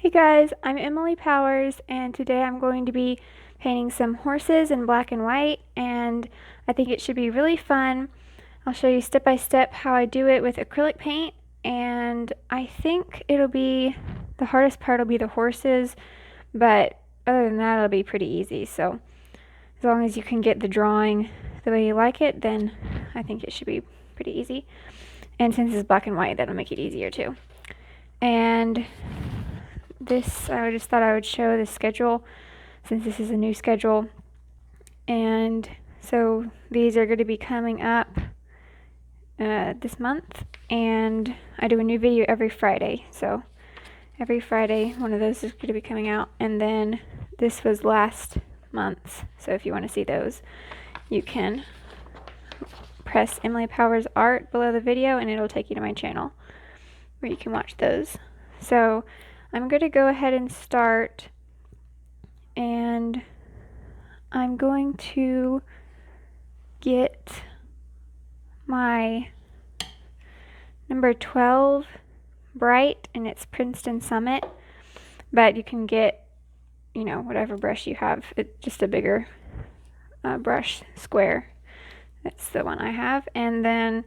Hey guys, I'm Emily Powers, and today I'm going to be painting some horses in black and white, and I think it should be really fun. I'll show you step by step how I do it with acrylic paint, and I think the hardest part will be the horses, but other than that it'll be pretty easy. So as long as you can get the drawing the way you like it, then I think it should be pretty easy. And since it's black and white, that'll make it easier too. And I just thought I would show the schedule since this is a new schedule. And so these are going to be coming up this month, and I do a new video every Friday. So every Friday one of those is going to be coming out, and then this was last month. So if you want to see those, you can press Emily Powers Art below the video and it'll take you to my channel where you can watch those. So I'm going to go ahead and start, and I'm going to get my number 12 bright, and it's Princeton Summit, but you can get, whatever brush you have. It's just a bigger brush, square. That's the one I have. And then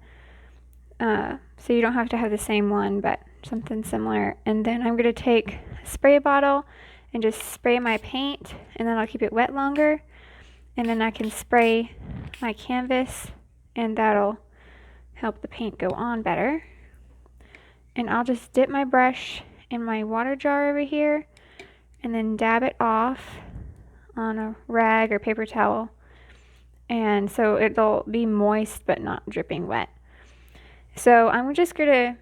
so you don't have to have the same one, but something similar. And then I'm going to take a spray bottle and just spray my paint, and then I'll keep it wet longer, and then I can spray my canvas, and that'll help the paint go on better. And I'll just dip my brush in my water jar over here and then dab it off on a rag or paper towel, and so it'll be moist but not dripping wet. So I'm just going to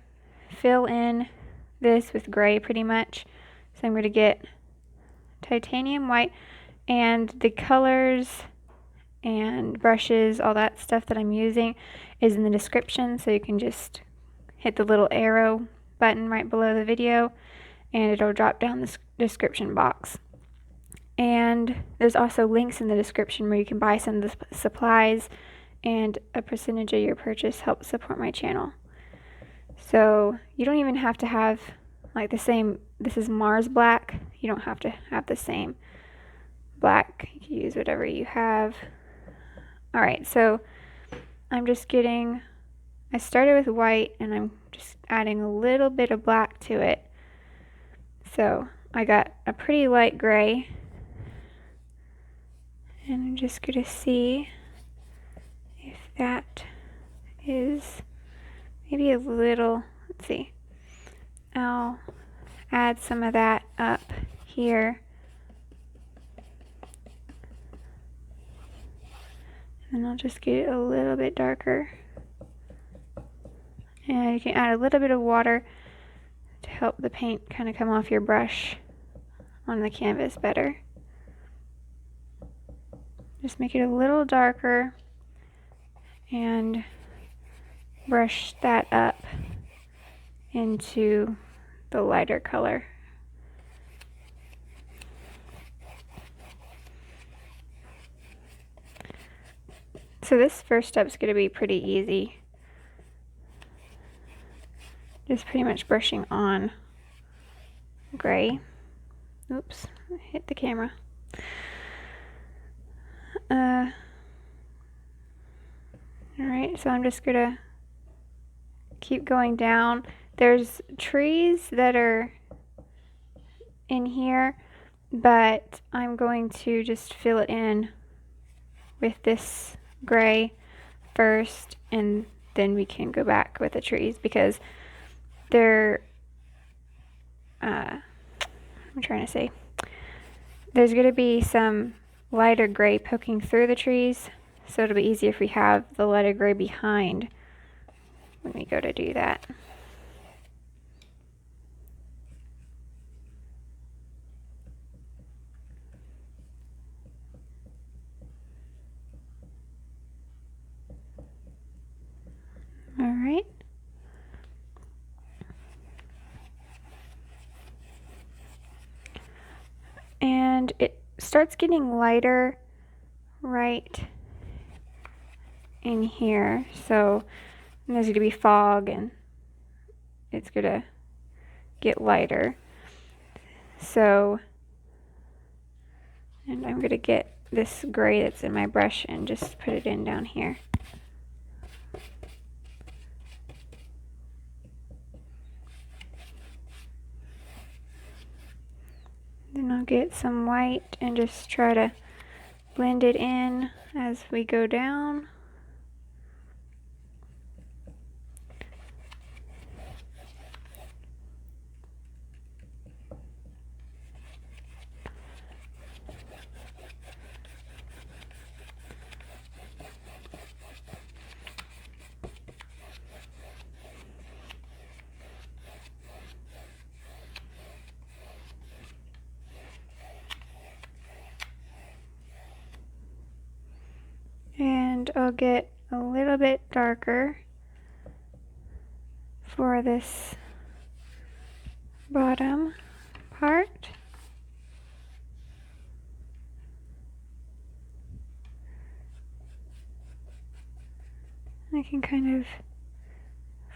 fill in this with gray pretty much. So I'm going to get titanium white, and the colors and brushes, all that stuff that I'm using is in the description, so you can just hit the little arrow button right below the video and it'll drop down the description box. And there's also links in the description where you can buy some of the supplies, and a percentage of your purchase helps support my channel. So you don't even have to have like the same, this is Mars black, you don't have to have the same black, you can use whatever you have. Alright, so I started with white and I'm just adding a little bit of black to it. So I got a pretty light gray, and I'm just going to see if that is maybe a little, let's see, I'll add some of that up here, and I'll just get it a little bit darker. And you can add a little bit of water to help the paint kind of come off your brush on the canvas better. Just make it a little darker and brush that up into the lighter color. So this first step is going to be pretty easy. Just pretty much brushing on gray. Oops, I hit the camera. Alright, so I'm just gonna keep going down. There's trees that are in here, but I'm going to just fill it in with this gray first, and then we can go back with the trees because they're I'm trying to say, there's going to be some lighter gray poking through the trees, so it'll be easier if we have the lighter gray behind when we go to do that. All right. And it starts getting lighter right in here, so there's going to be fog and it's going to get lighter. So, and I'm going to get this gray that's in my brush and just put it in down here. Then I'll get some white and just try to blend it in as we go down. And I'll get a little bit darker for this bottom part. I can kind of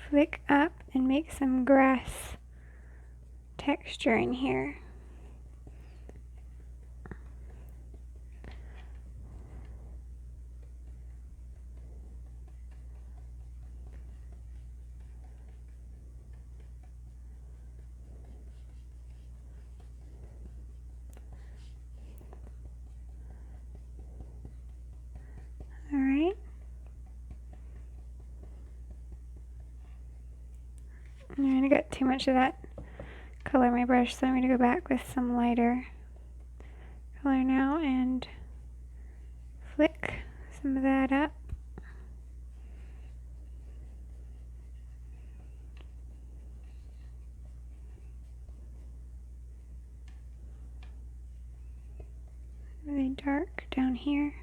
flick up and make some grass texture in here. Alright. I got too much of that color in my brush, so I'm going to go back with some lighter color now and flick some of that up. Really dark down here.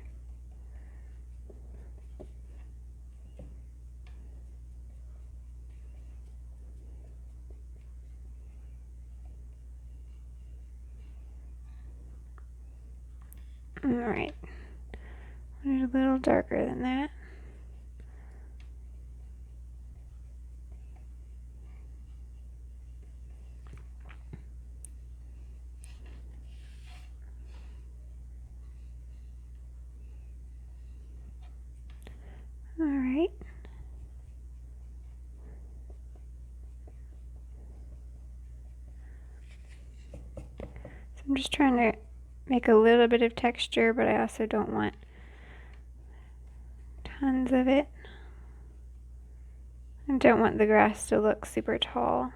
Alright, a little darker than that. Alright. So I'm just trying to make a little bit of texture, but I also don't want tons of it. I don't want the grass to look super tall.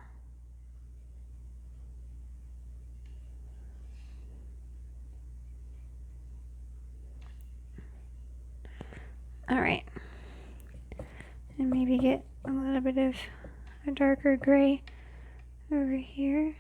Alright. And maybe get a little bit of a darker gray over here.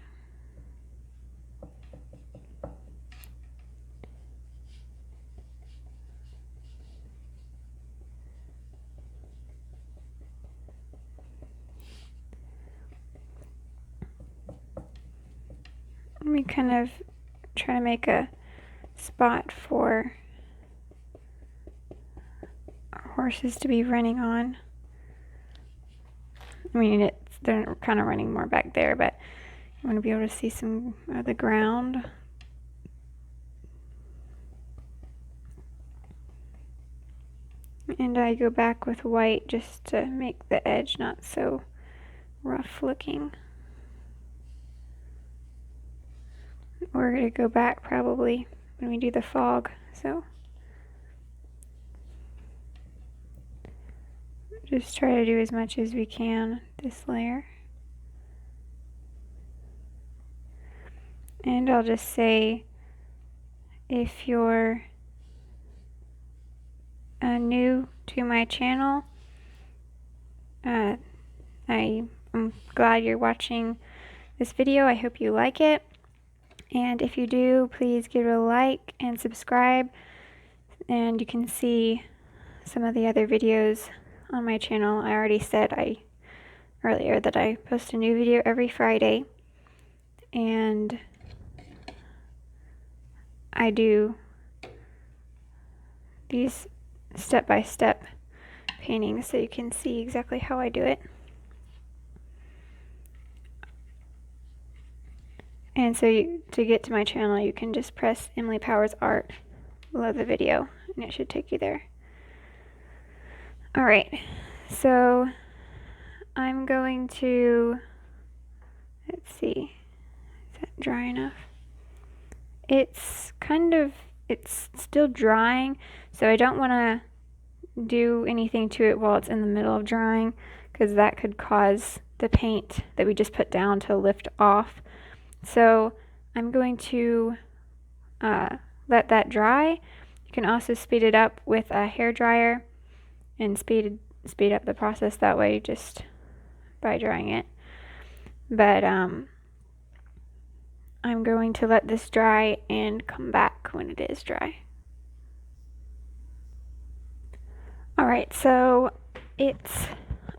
We kind of try to make a spot for horses to be running on. I mean, they're kind of running more back there, but you want to be able to see some of the ground. And I go back with white just to make the edge not so rough looking. We're going to go back probably when we do the fog, so just try to do as much as we can this layer. And I'll just say, if you're new to my channel, I am glad you're watching this video. I hope you like it. And if you do, please give it a like and subscribe. And you can see some of the other videos on my channel. I already said earlier that I post a new video every Friday. And I do these step-by-step paintings so you can see exactly how I do it. And so to get to my channel, you can just press Emily Powers Art below the video, and it should take you there. Alright, so I'm going to, let's see, is that dry enough? It's still drying, so I don't want to do anything to it while it's in the middle of drying, because that could cause the paint that we just put down to lift off. So I'm going to let that dry. You can also speed it up with a hair dryer and speed up the process that way just by drying it. But I'm going to let this dry and come back when it is dry. Alright, so it's,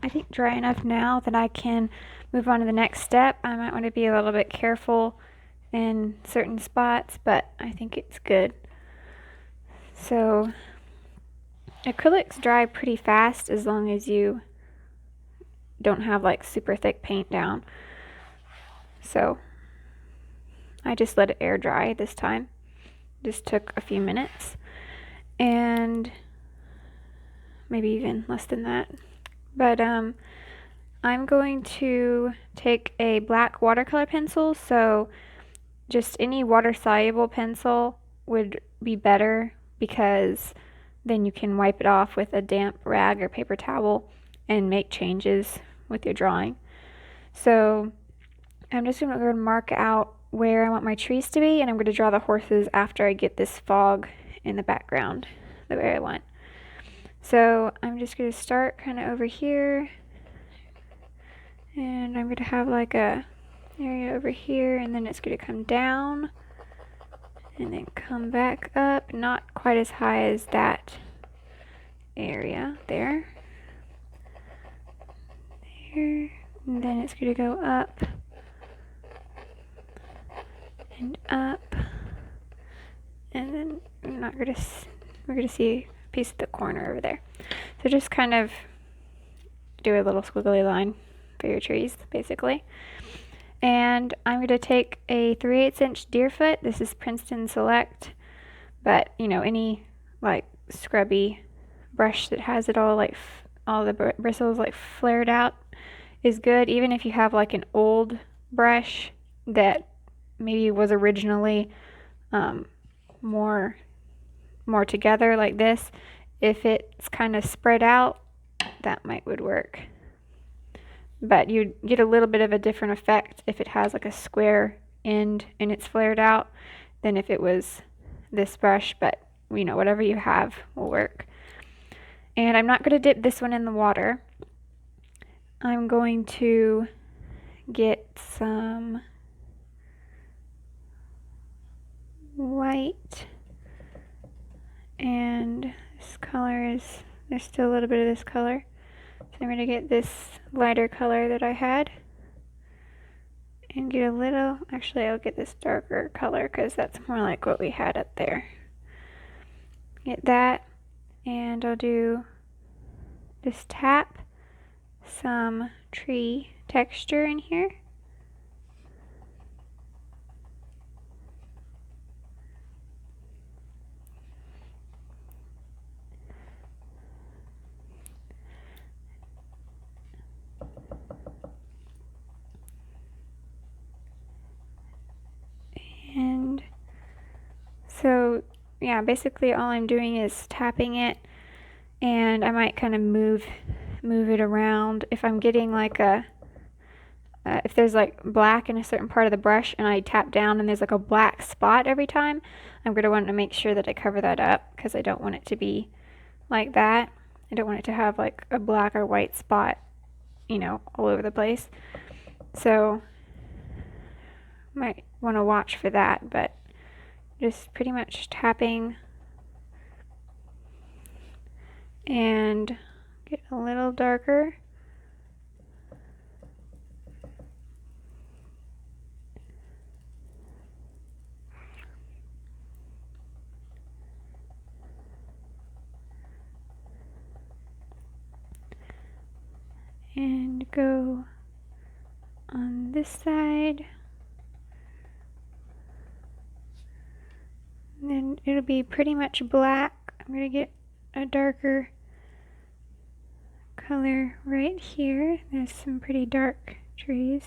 I think, dry enough now that I can move on to the next step. I might want to be a little bit careful in certain spots, but I think it's good. So acrylics dry pretty fast as long as you don't have like super thick paint down. So I just let it air dry this time. Just took a few minutes, and maybe even less than that. But I'm going to take a black watercolor pencil, so just any water-soluble pencil would be better, because then you can wipe it off with a damp rag or paper towel and make changes with your drawing. So I'm just going to go and mark out where I want my trees to be, and I'm going to draw the horses after I get this fog in the background the way I want. So I'm just going to start kind of over here, and I'm going to have like a area over here, and then it's going to come down and then come back up, not quite as high as that area there, and then it's going to go up and up, and then we're going to see a piece of the corner over there. So just kind of do a little squiggly line for your trees, basically. And I'm going to take a 3/8 inch Deerfoot. This is Princeton Select, but you know, any like scrubby brush that has it all like all the bristles like flared out is good. Even if you have like an old brush that maybe was originally more together like this, if it's kind of spread out, that would work. But you get a little bit of a different effect if it has like a square end and it's flared out than if it was this brush, but you know, whatever you have will work. And I'm not going to dip this one in the water. I'm going to get some white, and this color is, there's still a little bit of this color. So I'm going to get this lighter color that I had and get a little, actually I'll get this darker color because that's more like what we had up there. Get that, and I'll do just tap some tree texture in here. And so yeah, basically all I'm doing is tapping it, and I might kind of move it around. If I'm getting like a if there's like black in a certain part of the brush and I tap down and there's like a black spot every time, I'm going to want to make sure that I cover that up, because I don't want it to be like that. I don't want it to have like a black or white spot, you know, all over the place. So might want to watch for that, but just pretty much tapping and get a little darker. And go on this side. And then it'll be pretty much black. I'm going to get a darker color right here. There's some pretty dark trees.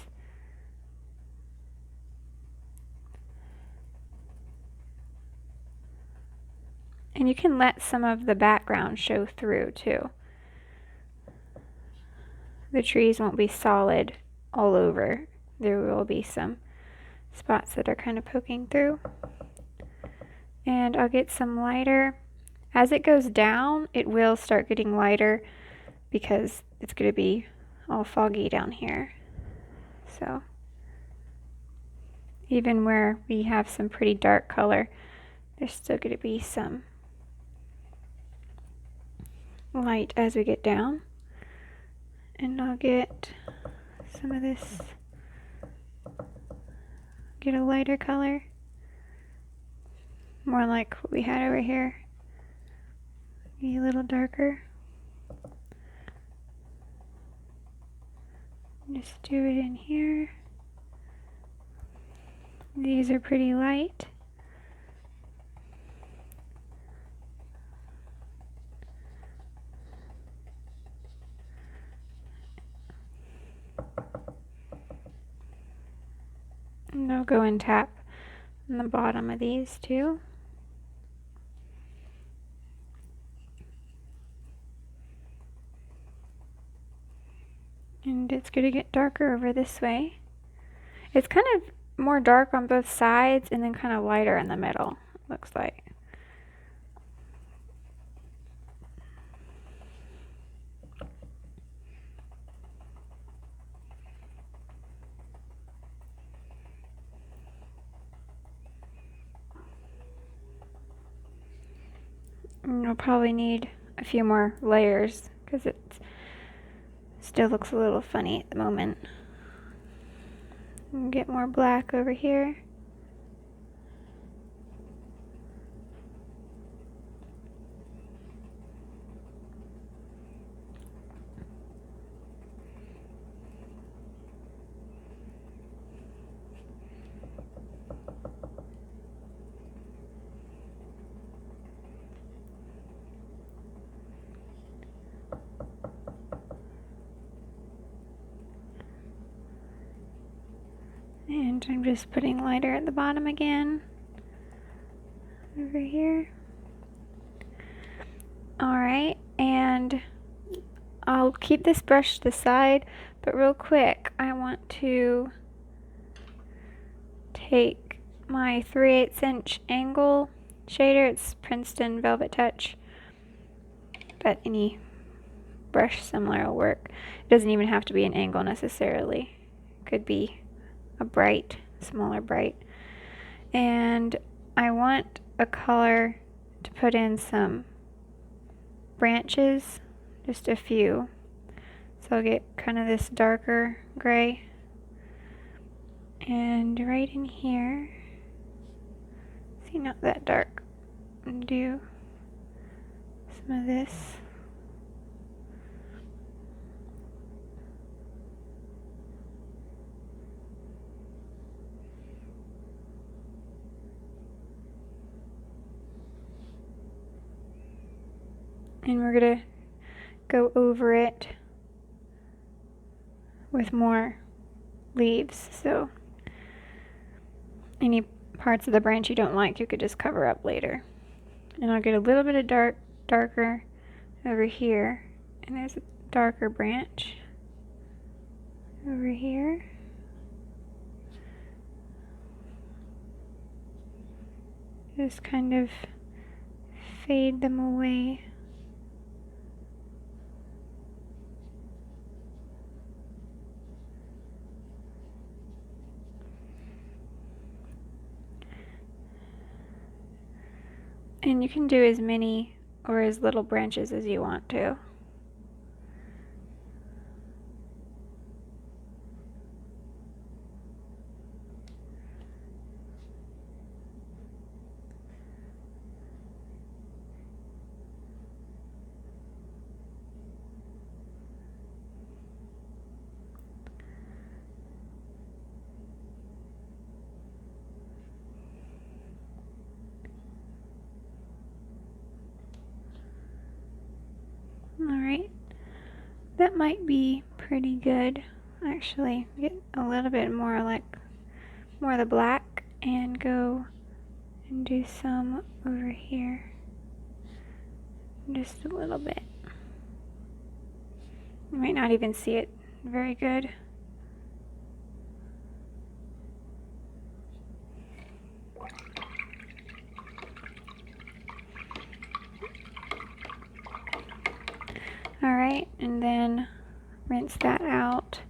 And you can let some of the background show through too. The trees won't be solid all over. There will be some spots that are kind of poking through. And I'll get some lighter. As it goes down, it will start getting lighter because it's going to be all foggy down here. So even where we have some pretty dark color, there's still going to be some light as we get down. And I'll get some of this, get a lighter color, more like what we had over here, be a little darker. Just do it in here. These are pretty light. And I'll go and tap on the bottom of these too. And it's going to get darker over this way. It's kind of more dark on both sides and then kind of lighter in the middle, looks like. And we'll probably need a few more layers because it still looks a little funny at the moment. And get more black over here. And I'm just putting lighter at the bottom again. Over here. Alright, and I'll keep this brush to the side, but real quick, I want to take my 3/8 inch angle shader. It's Princeton Velvetouch, but any brush similar will work. It doesn't even have to be an angle necessarily. It could be a bright, smaller bright. And I want a color to put in some branches, just a few. So I'll get kind of this darker gray. And right in here, see, not that dark, and do some of this. And we're gonna go over it with more leaves. So any parts of the branch you don't like, you could just cover up later. And I'll get a little bit of darker over here. And there's a darker branch over here. Just kind of fade them away. And you can do as many or as little branches as you want to. That might be pretty good. Actually, get a little bit more like more of the black and go and do some over here. Just a little bit. You might not even see it very good. Alright, and then rinse that out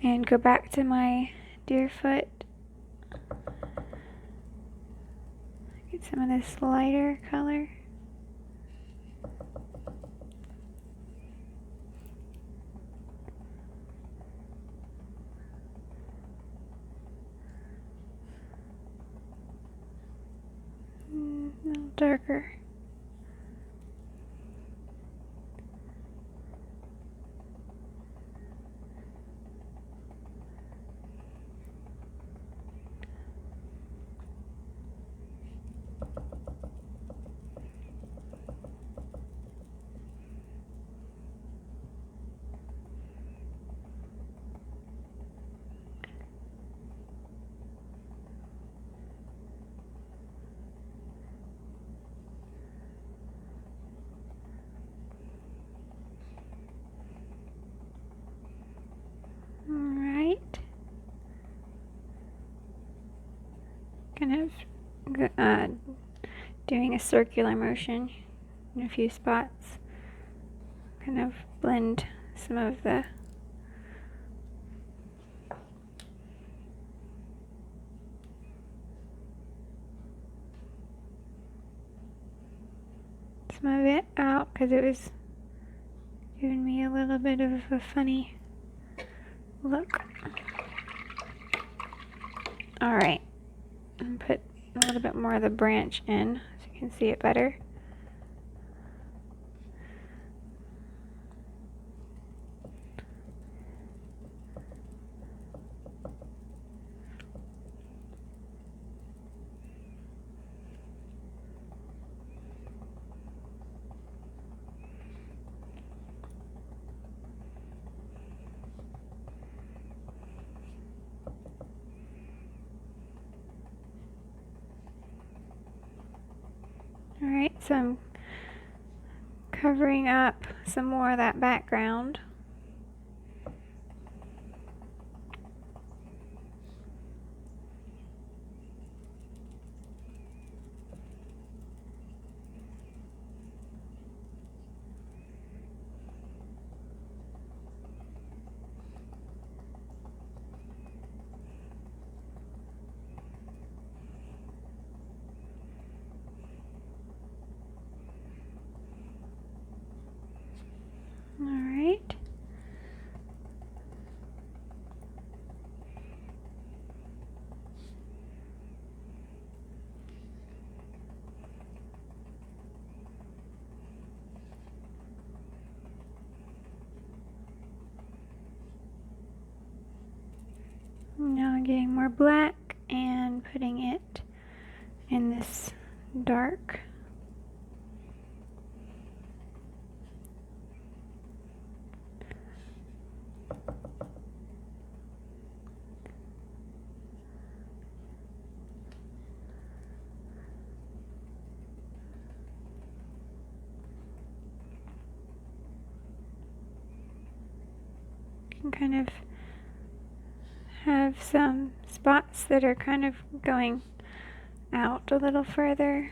and go back to my Deerfoot. Get some of this lighter color. A little darker. Alright. Kind of doing a circular motion in a few spots. Kind of blend some of the some of it out because it was giving me a little bit of a funny look. Alright, and put a little bit more of the branch in so you can see it better. Alright, so I'm covering up some more of that background. Alright. Now I'm getting more black and putting it in this dark. And kind of have some spots that are kind of going out a little further.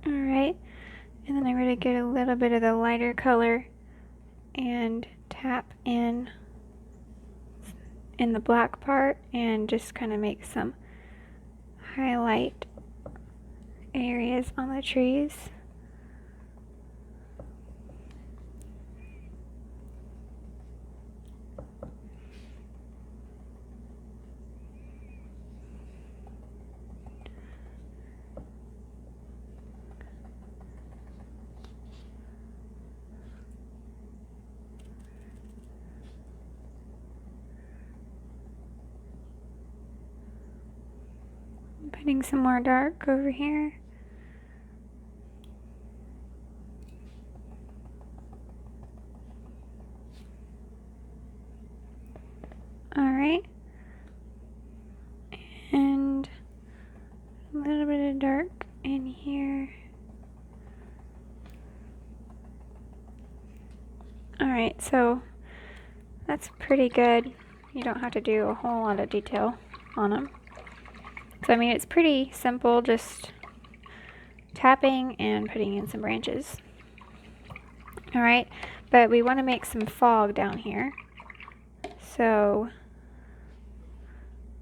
Alright, and then I'm going to get a little bit of the lighter color and tap in the black part and just kind of make some highlight areas on the trees. Getting some more dark over here. Alright. And a little bit of dark in here. Alright, so that's pretty good. You don't have to do a whole lot of detail on them. So I mean, it's pretty simple, just tapping and putting in some branches. Alright, but we want to make some fog down here. So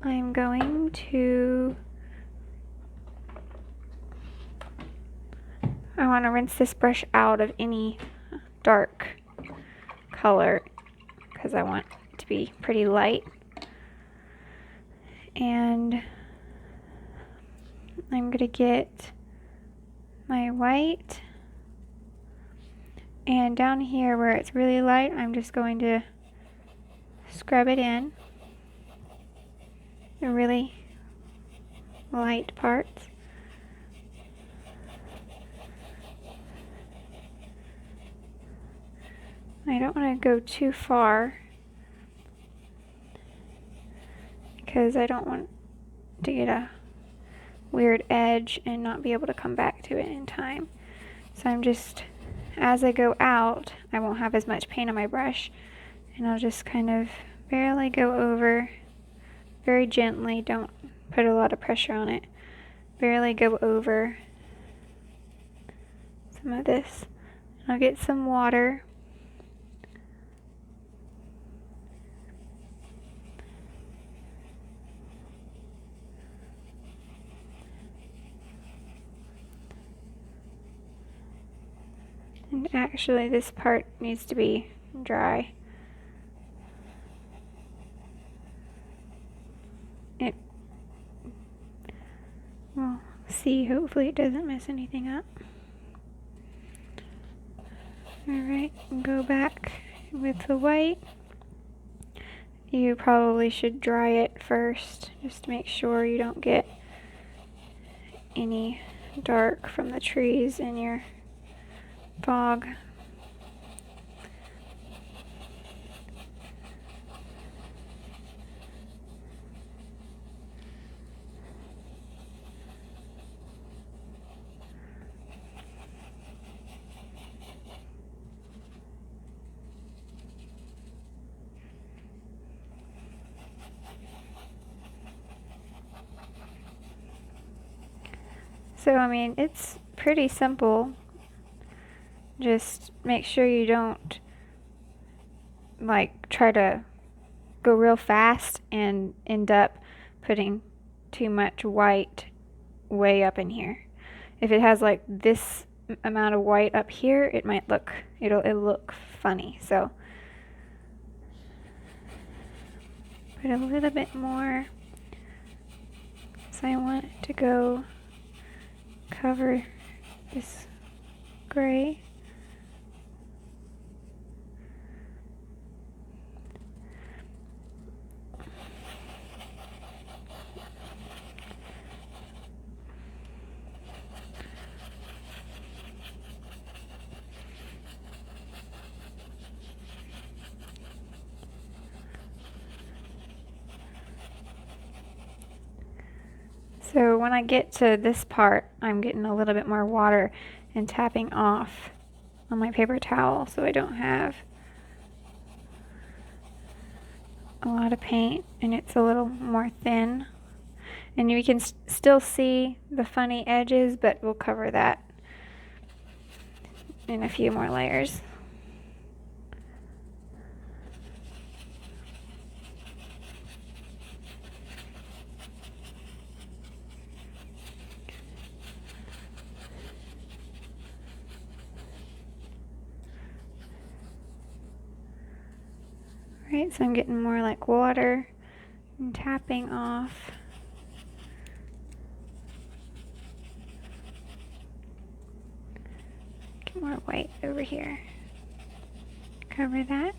I'm going to, I want to rinse this brush out of any dark color because I want it to be pretty light. And I'm going to get my white, and down here where it's really light, I'm just going to scrub it in, the really light parts. I don't want to go too far because I don't want to get a weird edge and not be able to come back to it in time. So I'm just, as I go out, I won't have as much paint on my brush, and I'll just kind of barely go over, very gently, don't put a lot of pressure on it, barely go over some of this. I'll get some water. And actually this part needs to be dry. We'll see, hopefully it doesn't mess anything up. Alright, go back with the white. You probably should dry it first, just to make sure you don't get any dark from the trees in your fog. So, I mean, it's pretty simple. Just make sure you don't, like, try to go real fast and end up putting too much white way up in here. If it has, like, this amount of white up here, it might look, it'll look funny. So, put a little bit more. So I want it to go cover this gray. So when I get to this part, I'm getting a little bit more water and tapping off on my paper towel so I don't have a lot of paint and it's a little more thin. And you can still see the funny edges, but we'll cover that in a few more layers. Right, so I'm getting more like water and tapping off. Get more white over here. Cover that.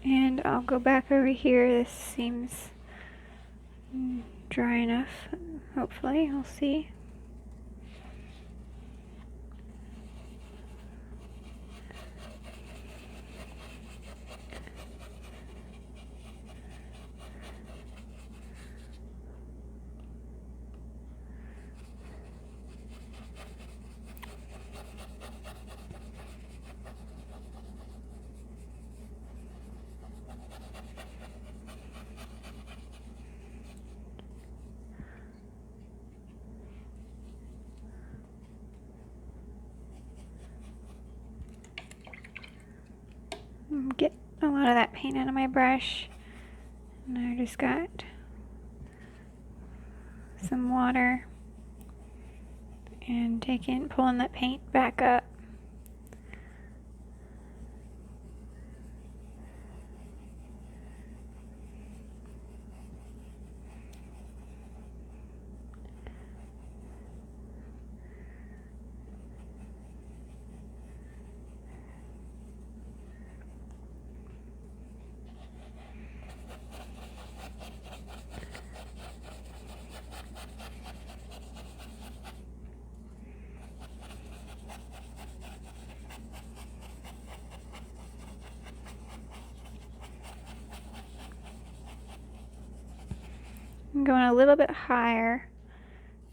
And I'll go back over here. This seems dry enough, hopefully. I'll see. Get a lot of that paint out of my brush. And I just got some water and pulling that paint back up. I'm going a little bit higher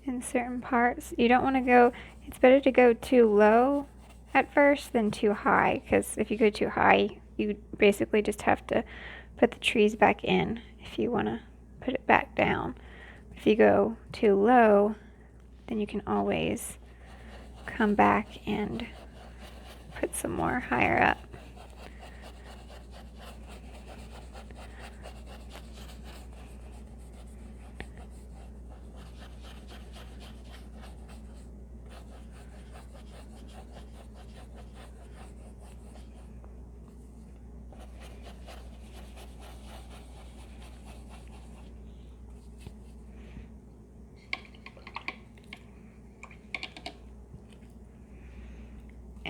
in certain parts. You don't want to go, it's better to go too low at first than too high, because if you go too high, you basically just have to put the trees back in if you want to put it back down. If you go too low, then you can always come back and put some more higher up.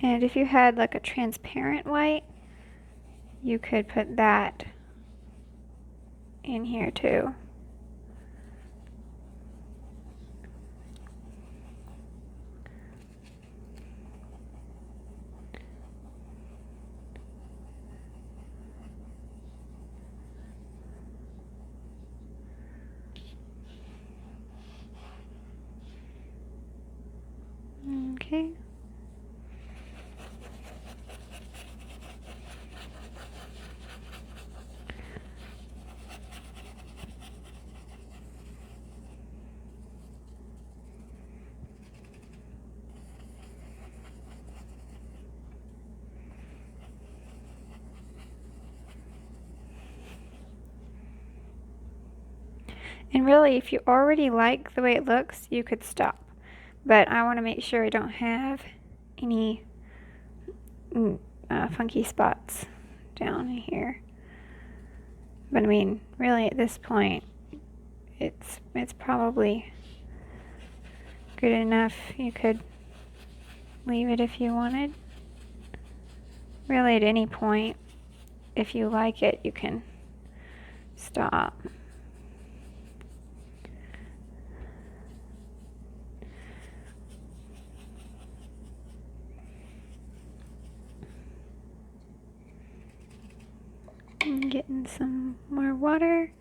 And if you had like a transparent white, you could put that in here too. Okay. And really, if you already like the way it looks, you could stop. But I want to make sure I don't have any funky spots down here. But I mean, really at this point, it's probably good enough. You could leave it if you wanted. Really at any point, if you like it, you can stop. I'm getting some more water.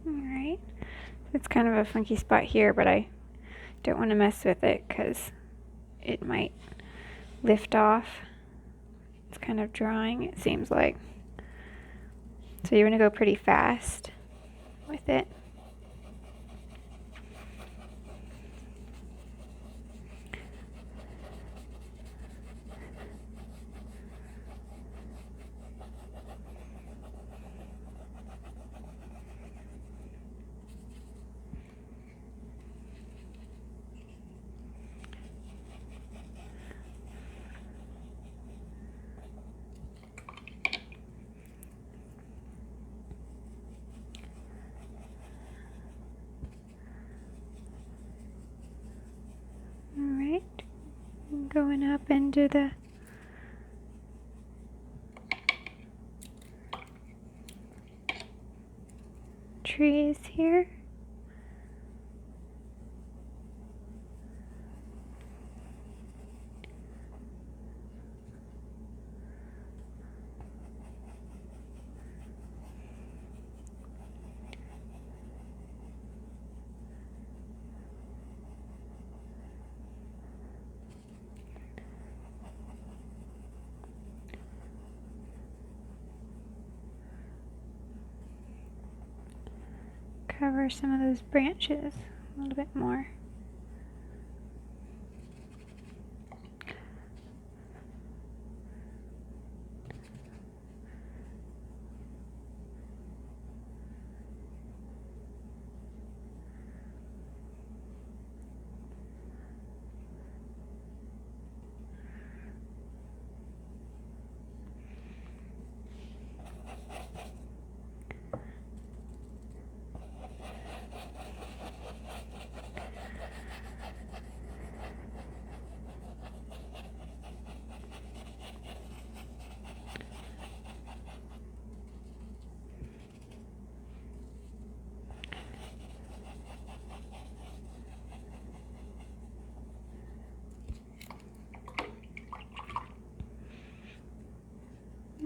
Alright, it's kind of a funky spot here, but I don't want to mess with it because it might lift off. It's kind of drying, it seems like. So you want to go pretty fast with it. going up into the trees here. Cover some of those branches a little bit more.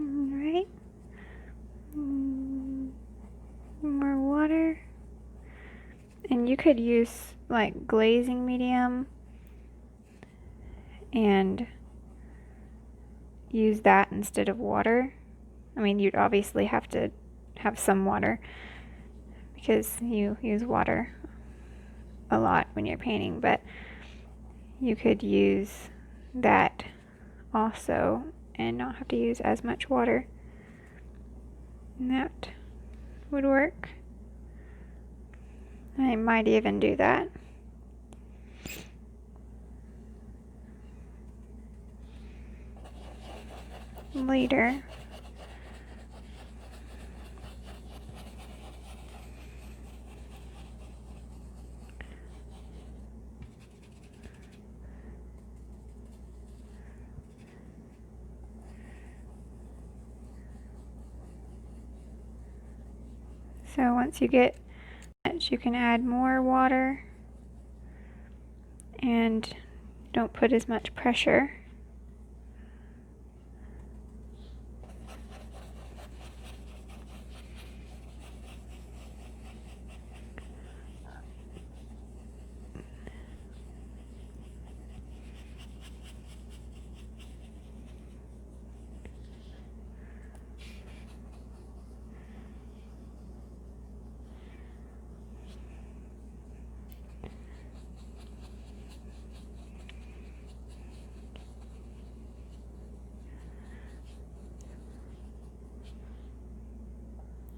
Alright. More water. And you could use like glazing medium and use that instead of water. I mean, you'd obviously have to have some water because you use water a lot when you're painting, but you could use that also and not have to use as much water. And that would work. I might even do that. Later. So once you get that, you can add more water and don't put as much pressure.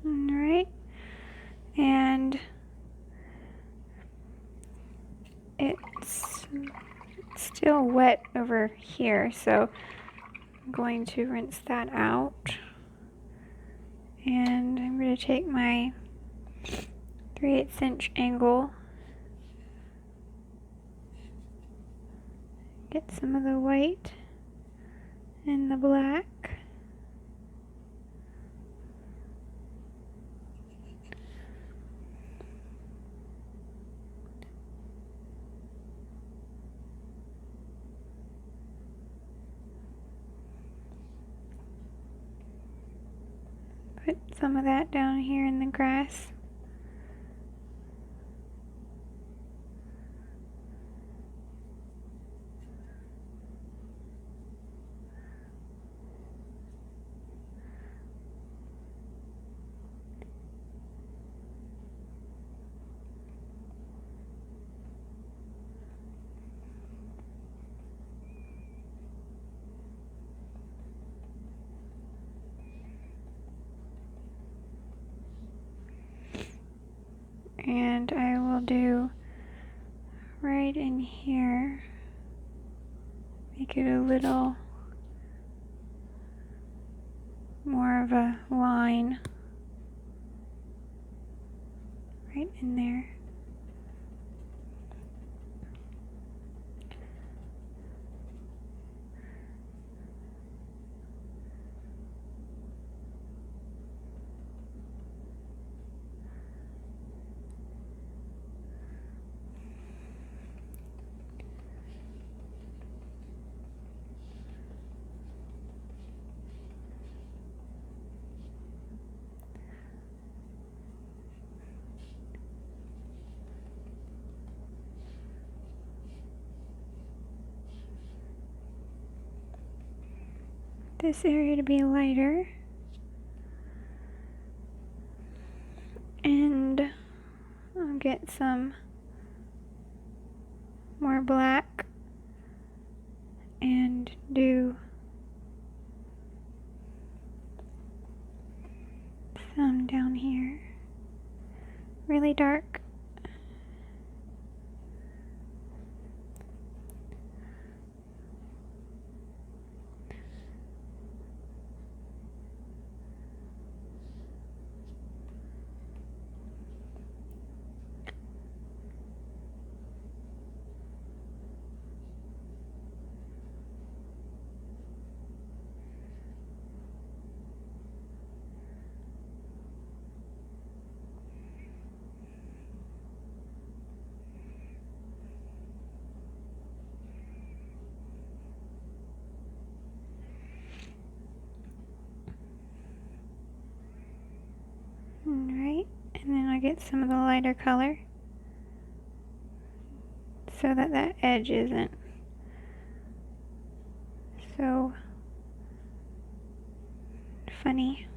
Alright, and it's still wet over here, so I'm going to rinse that out. And I'm going to take my 3/8 inch angle, get some of the white and the black. Put some of that down here in the grass. And I will do right in here, make it a little more of a line right in there. this area to be lighter. And I'll get some more black and do some down here, really dark. Alright, and then I'll get some of the lighter color so that that edge isn't so funny.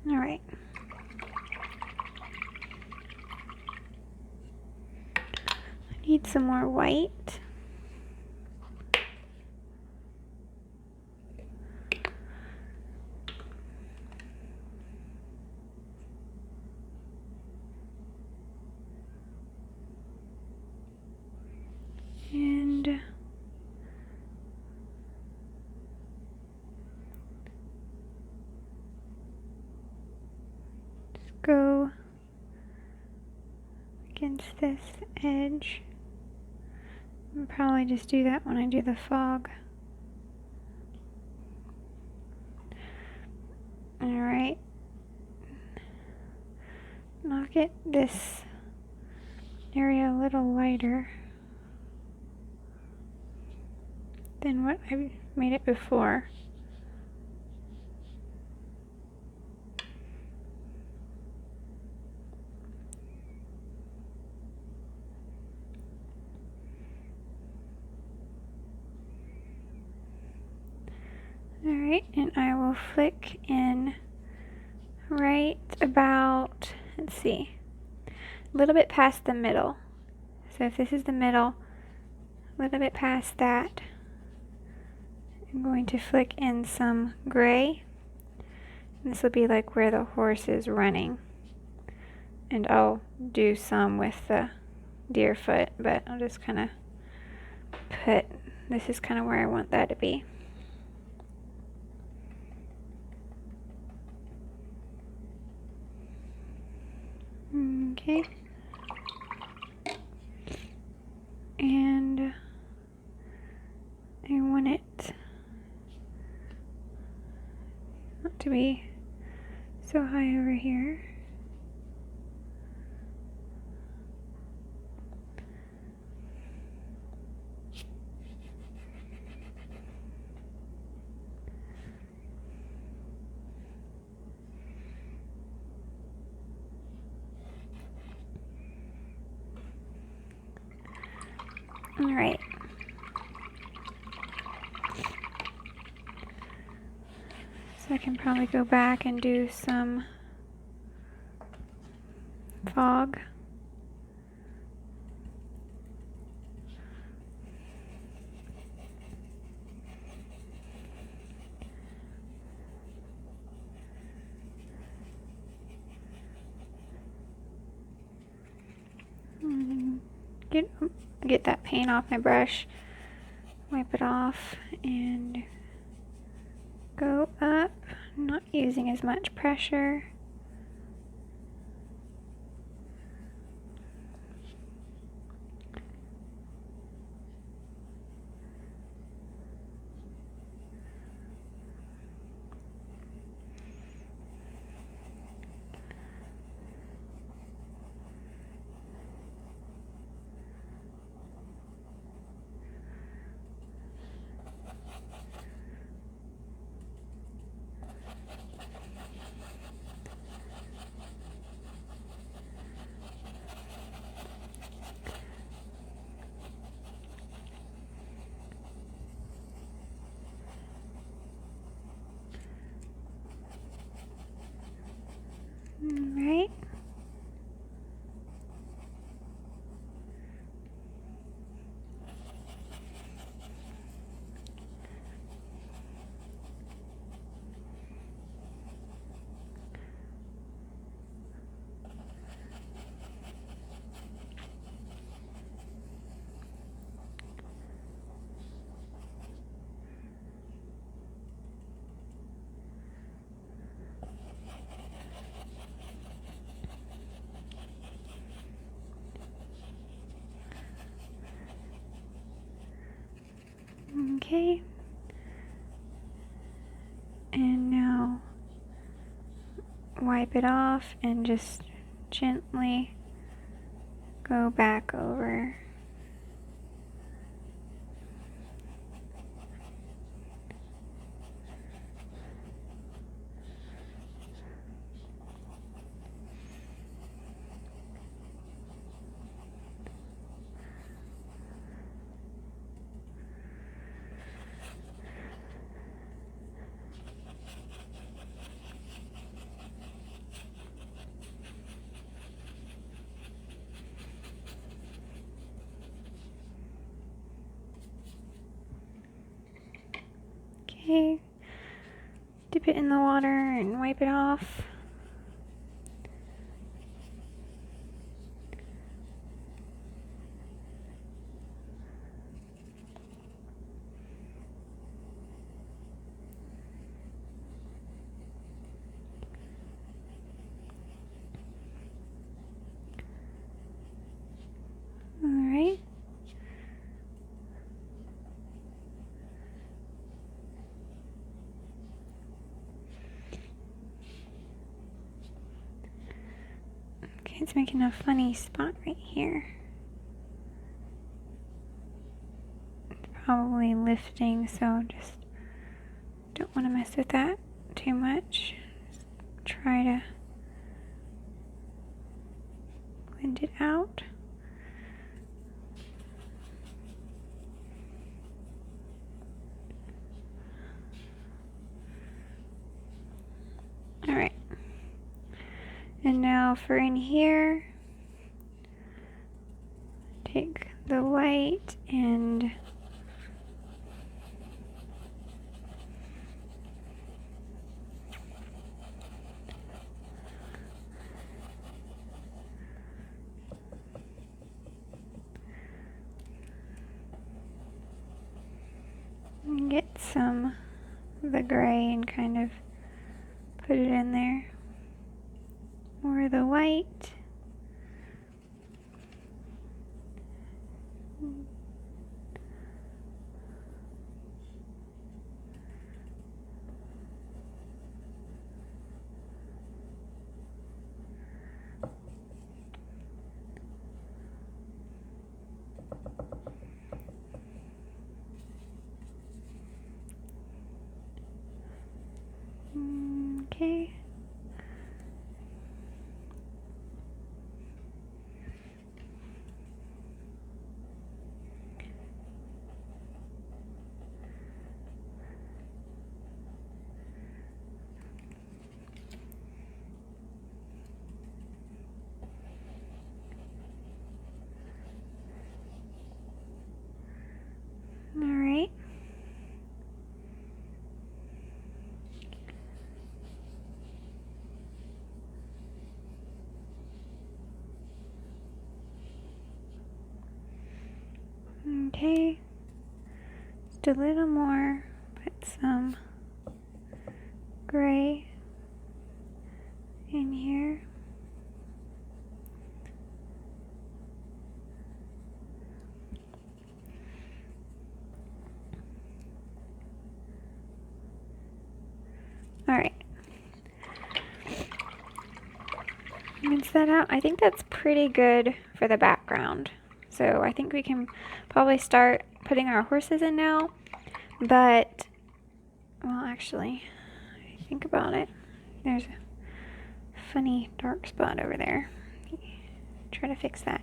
Alright. I need some more white. And just go against this edge. I'll probably just do that when I do the fog. Alright. And I'll get this area a little lighter than what I made it before. Alright, and I will flick in right about, let's see, a little bit past the middle. So if this is the middle, a little bit past that, I'm going to flick in some gray. And this will be like where the horse is running. And I'll do some with the Deerfoot, but I'll just kind of put, this is kind of where I want that to be. Okay. And I want it not to be so high over here. All right. So I can probably go back and do some fog. Get that paint off my brush, wipe it off, and go up, not using as much pressure. Okay. And now wipe it off and just gently go back over. Okay, dip it in the water and wipe it off. All right. Okay, it's making a funny spot right here. It's probably lifting, so just don't want to mess with that too much. Just try to blend it out. All right. And now for in here, take the white and get some of the gray and kind of put it in there. Or the white. Okay. All right. Okay, just a little more, put some gray in here. All right, rinse that out. I think that's pretty good for the background. So I think we can probably start putting our horses in now, but, well, actually, think about it. There's a funny dark spot over there. Try to fix that.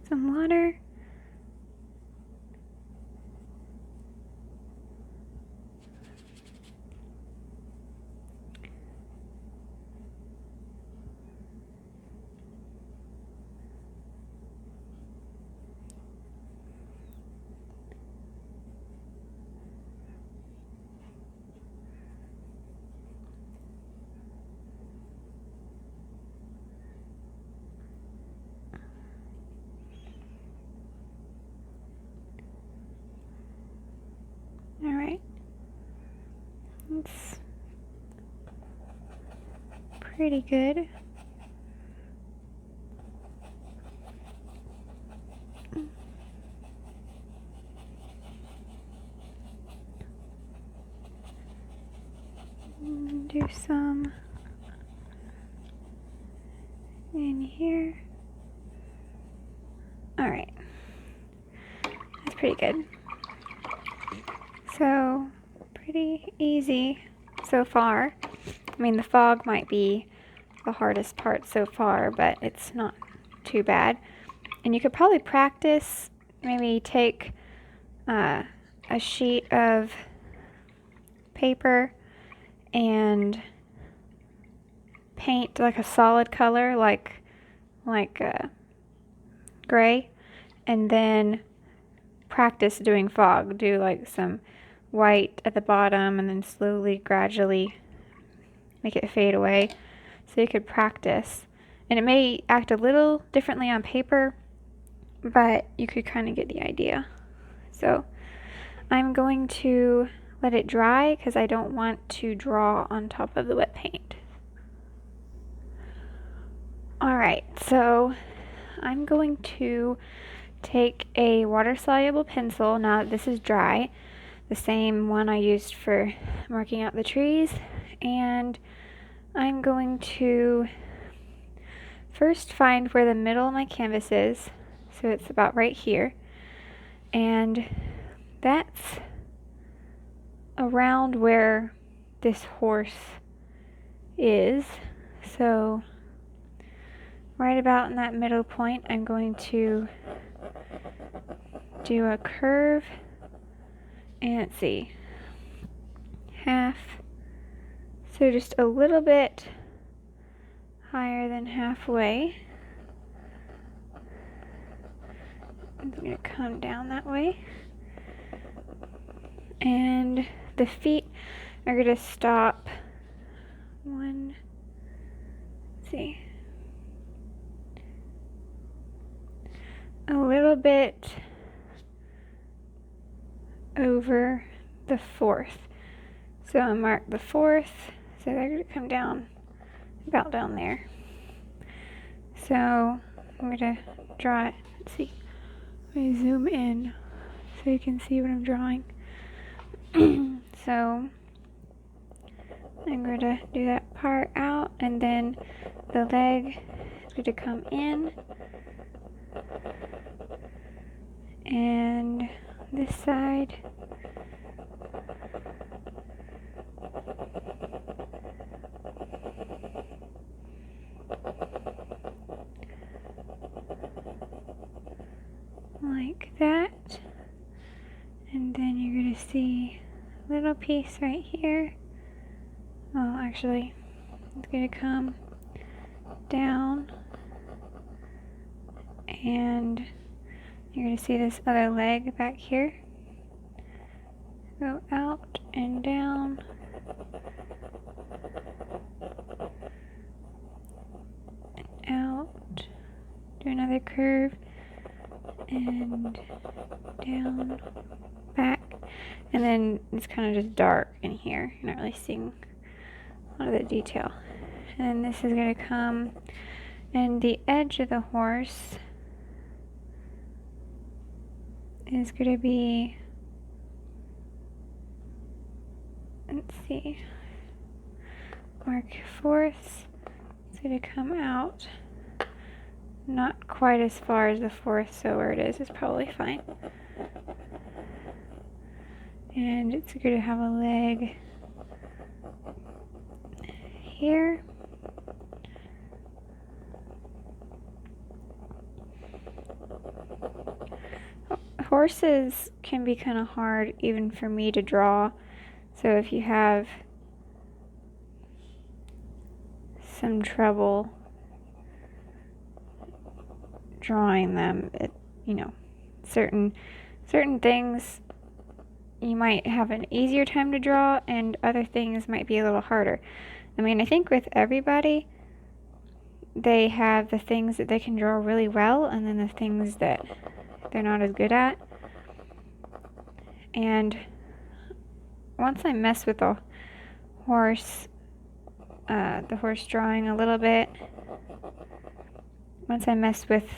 Some water. pretty good. Do some in here. Alright, that's pretty good. So, pretty easy so far. I mean, the fog might be the hardest part so far, but it's not too bad. And you could probably practice, maybe take a sheet of paper and paint like a solid color, like gray, and then practice doing fog. Do like some white at the bottom and then slowly, gradually make it fade away. So you could practice. And it may act a little differently on paper, but you could kind of get the idea. So I'm going to let it dry because I don't want to draw on top of the wet paint. Alright, so I'm going to take a water-soluble pencil, now that this is dry, the same one I used for marking out the trees, and I'm going to first find where the middle of my canvas is, so it's about right here, and that's around where this horse is, so right about in that middle point I'm going to do a curve, and let's see, half, so just a little bit higher than halfway. I'm going to come down that way, and the feet are going to stop let's see, a little bit over the fourth. So I mark the fourth, so they're going to come down about down there. So I'm going to draw it. Let's see. Let me zoom in so you can see what I'm drawing. So I'm going to do that part out, and then the leg is going to come in, and this side like that, and then you're going to see a little piece right here. Oh, actually, it's going to come down, and you're going to see this other leg back here go out and down, and out, do another curve, and down, back, and then it's kind of just dark in here. You're not really seeing a lot of the detail. And this is going to come, and the edge of the horse is going to be, let's see, mark fourths. It's going to come out not quite as far as the fourth, so where it is probably fine. And it's going to have a leg here. Horses can be kind of hard even for me to draw, so if you have some trouble drawing them, certain things you might have an easier time to draw, and other things might be a little harder. I mean, I think with everybody, they have the things that they can draw really well, and then the things that they're not as good at. And once I mess with a horse the horse drawing a little bit. Once I mess with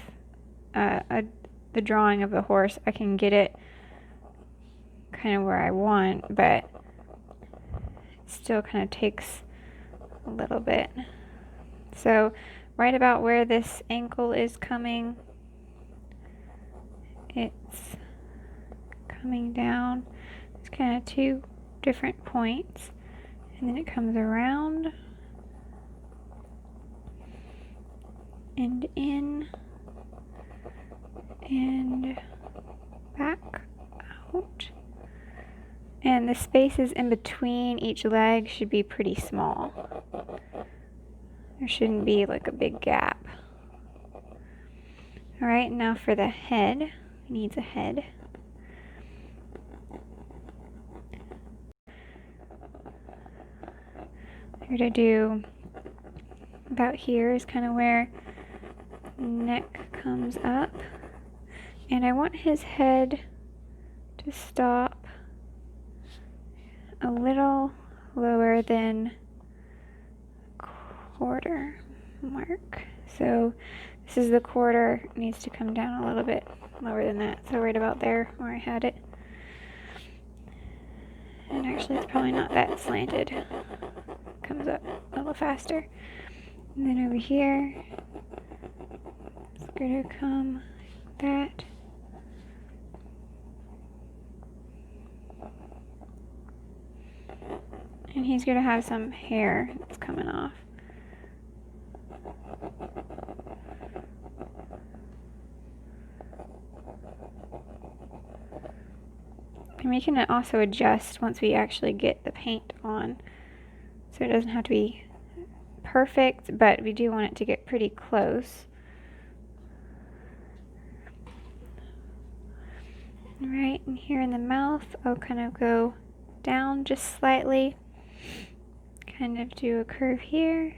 the drawing of the horse, I can get it kind of where I want, but it still kind of takes a little bit. So right about where this ankle is coming, it's coming down. It's kind of two different points, and then it comes around and in and back out. And the spaces in between each leg should be pretty small. There shouldn't be like a big gap. Alright, now for the head. It needs a head. Here to do about here is kind of where neck comes up. And I want his head to stop a little lower than quarter mark. So this is the quarter, it needs to come down a little bit lower than that. So right about there where I had it. And actually it's probably not that slanted. It comes up a little faster. And then over here, it's going to come like that. And he's going to have some hair that's coming off. And we can also adjust once we actually get the paint on. So it doesn't have to be perfect, but we do want it to get pretty close. Right, and here in the mouth, I'll kind of go down just slightly. Kind of do a curve here,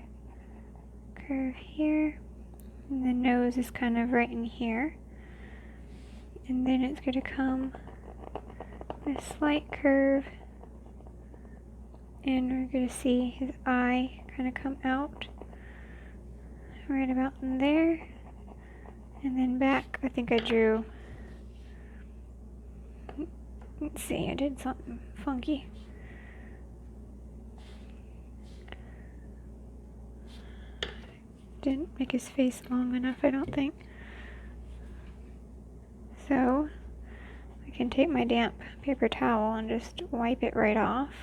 and the nose is kind of right in here. And then it's going to come a slight curve, and we're going to see his eye kind of come out right about in there. And then back, I think I drew, let's see, I did something funky. Didn't make his face long enough, I don't think. So I can take my damp paper towel and just wipe it right off.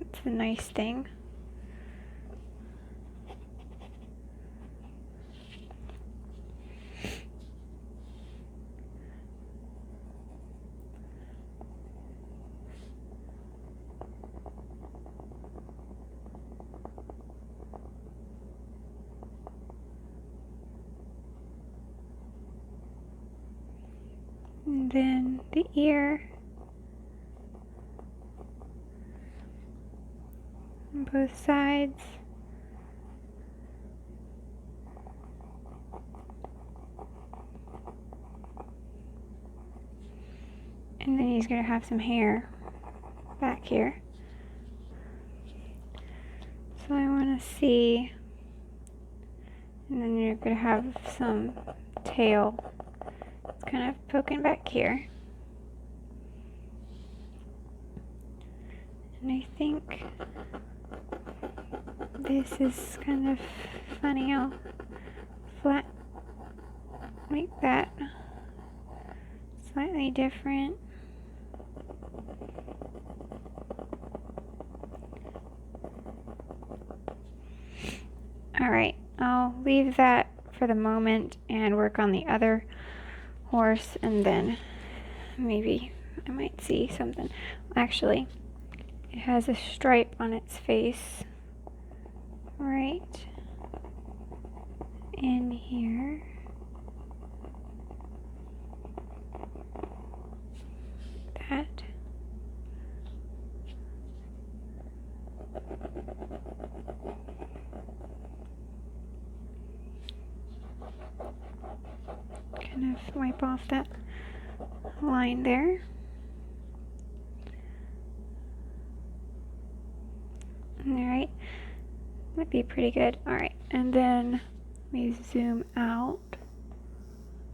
That's the nice thing. And then the ear on both sides. And then he's going to have some hair back here. So I want to see, and then you're going to have some tail. It's kind of poking back here. And I think this is kind of funny. I'll flat make that slightly different. Alright, I'll leave that for the moment and work on the other horse, and then maybe I might see something. Actually, it has a stripe on its face right in here. That. Kind of wipe off that line there. Alright, might be pretty good. Alright, and then we zoom out.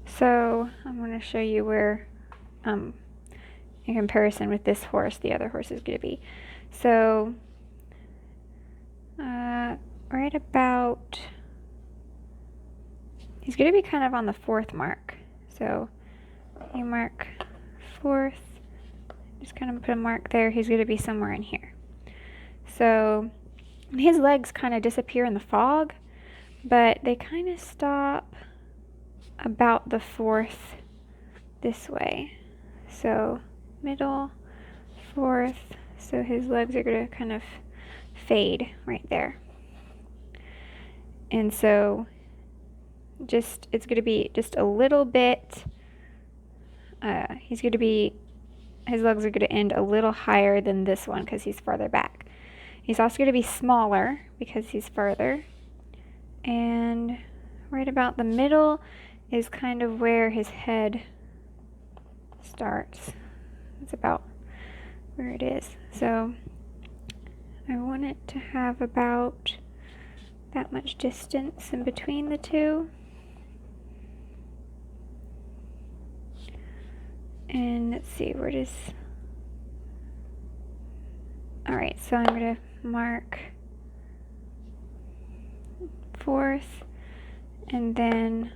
So I'm going to show you where, in comparison with this horse, the other horse is going to be. So, right about, he's going to be kind of on the 4th mark. So you mark 4th, just kind of put a mark there. He's going to be somewhere in here. So his legs kind of disappear in the fog, but they kind of stop about the 4th this way. So middle, 4th, so his legs are going to kind of fade right there. And so it's going to be just a little bit, his legs are going to end a little higher than this one because he's farther back. He's also going to be smaller because he's further. And right about the middle is kind of where his head starts. It's about where it is. So I want it to have about that much distance in between the two. And let's see, where does... Alright, so I'm going to mark 4th, and then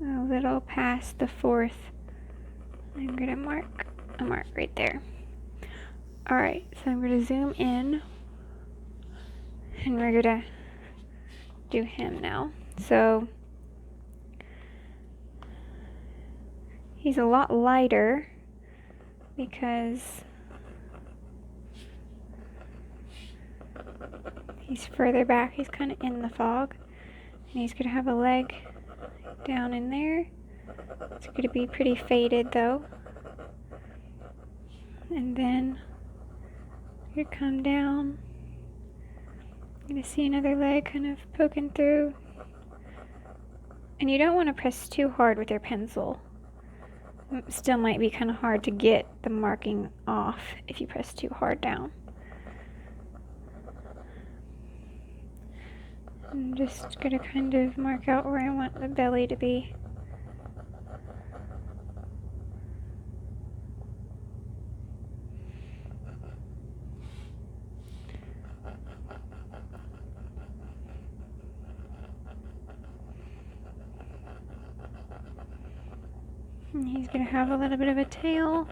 a little past the 4th, I'm going to mark a mark right there. Alright, so I'm going to zoom in, and we're going to do him now. So he's a lot lighter because he's further back. He's kind of in the fog. And he's going to have a leg down in there. It's going to be pretty faded though. And then you come down. You're going to see another leg kind of poking through. And you don't want to press too hard with your pencil. It still might be kind of hard to get the marking off if you press too hard down. I'm just going to kind of mark out where I want the belly to be. And he's going to have a little bit of a tail.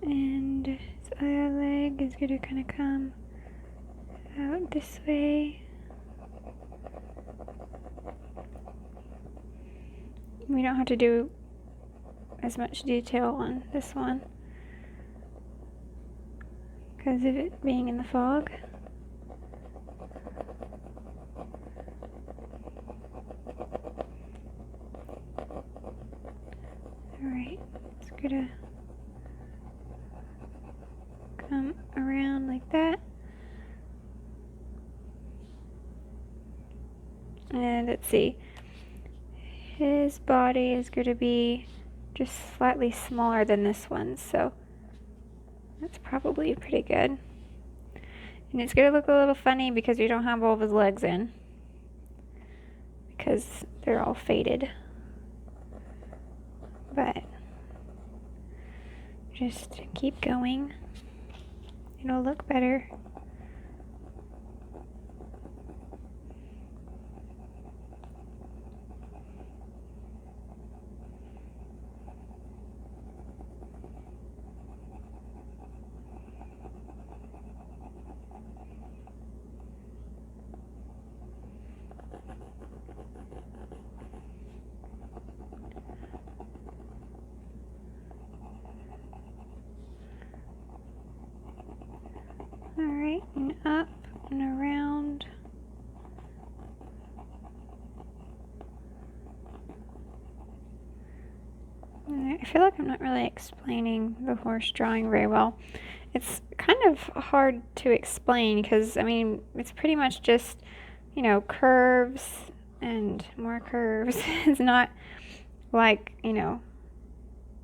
And his other leg is going to kind of come out this way. We don't have to do as much detail on this one because of it being in the fog. Alright, it's gonna come around like that. And let's see, his body is going to be just slightly smaller than this one, so that's probably pretty good. And it's going to look a little funny because we don't have all of his legs in because they're all faded. But just keep going. It'll look better. Alright, and up and around. I feel like I'm not really explaining the horse drawing very well. it's kind of hard to explain because, I mean, it's pretty much just, you know, curves and more curves. It's not like, you know,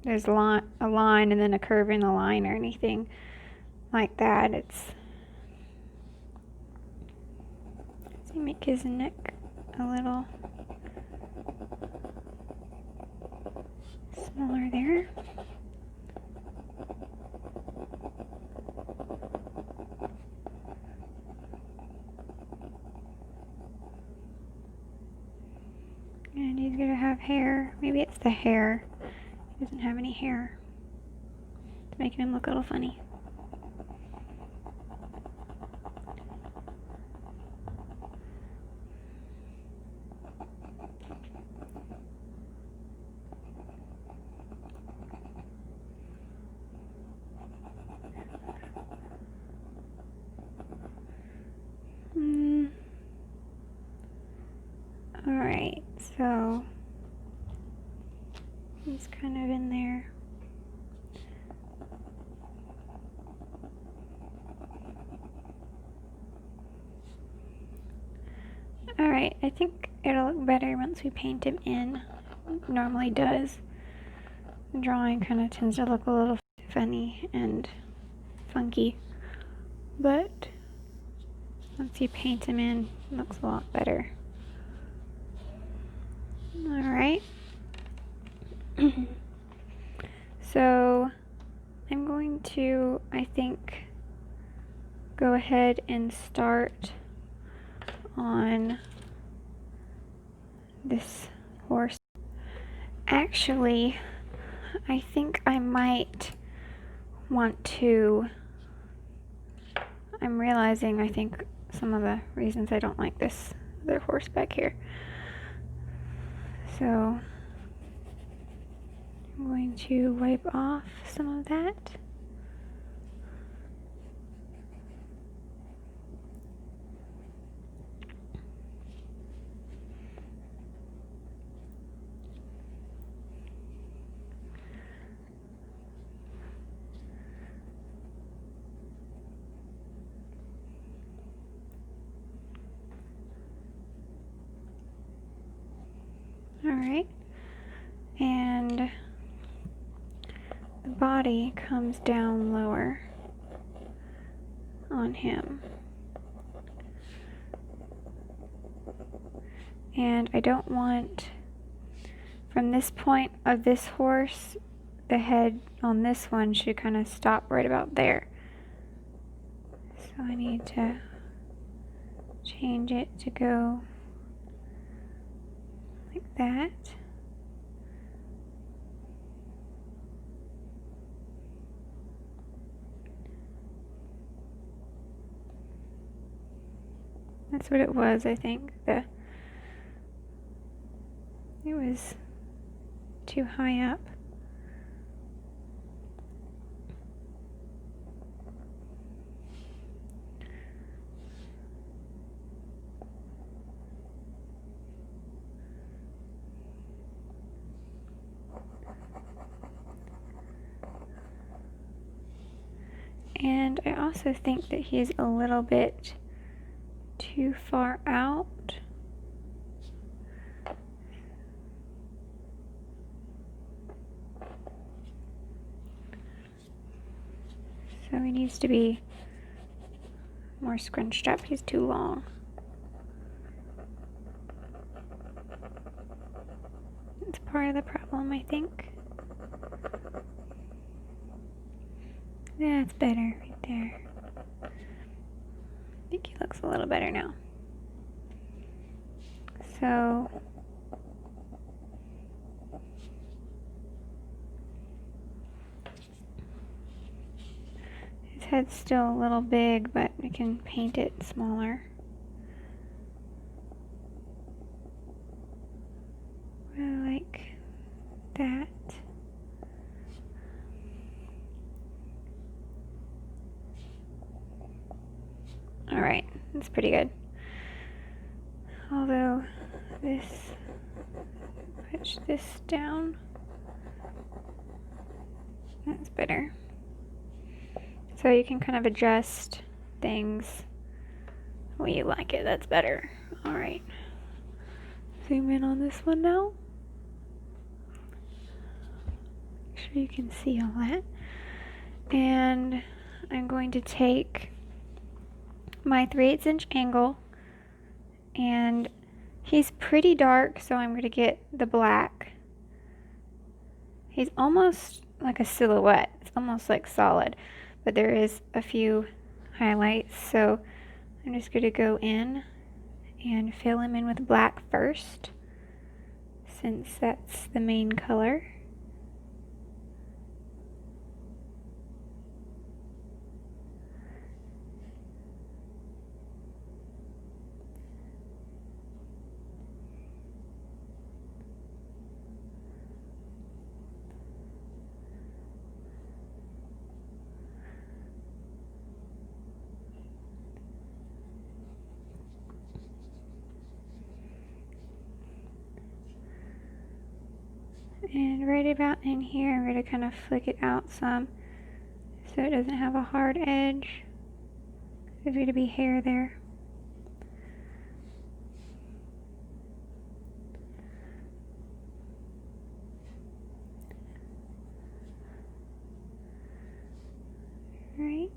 there's a line and then a curve in the line or anything like that. Let's make his neck a little smaller there. And he's gonna have hair. Maybe it's the hair. He doesn't have any hair. It's making him look a little funny. Alright, so he's kind of in there. Alright, I think it'll look better once we paint him in. It normally does. The drawing kind of tends to look a little funny and funky, but once you paint him in, it looks a lot better. Alright. So I'm going to, I think, go ahead and start on this horse. Actually, I think I might want to, I'm realizing I think some of the reasons I don't like this other horse back here. So I'm going to wipe off some of that. Alright, and the body comes down lower on him. And I don't want, from this point of this horse, the head on this one should kind of stop right about there. So I need to change it to go like that. That's what it was, I think. It was too high up. And I also think that he's a little bit too far out. So he needs to be more scrunched up. He's too long. It's part of the problem, I think. That's better right there. I think he looks a little better now. So his head's still a little big, but we can paint it smaller. Really like that. Alright, that's pretty good. Although this, push this down. That's better. So you can kind of adjust things the way you like it. That's better. Alright. Zoom in on this one now. Make sure you can see all that. And I'm going to take my 3/8 inch angle, and he's pretty dark, so I'm going to get the black. He's almost like a silhouette. It's almost like solid, but there is a few highlights, so I'm just going to go in and fill him in with black first, since that's the main color. And right about in here, I'm going to kind of flick it out some so it doesn't have a hard edge. There's going to be hair there. Right.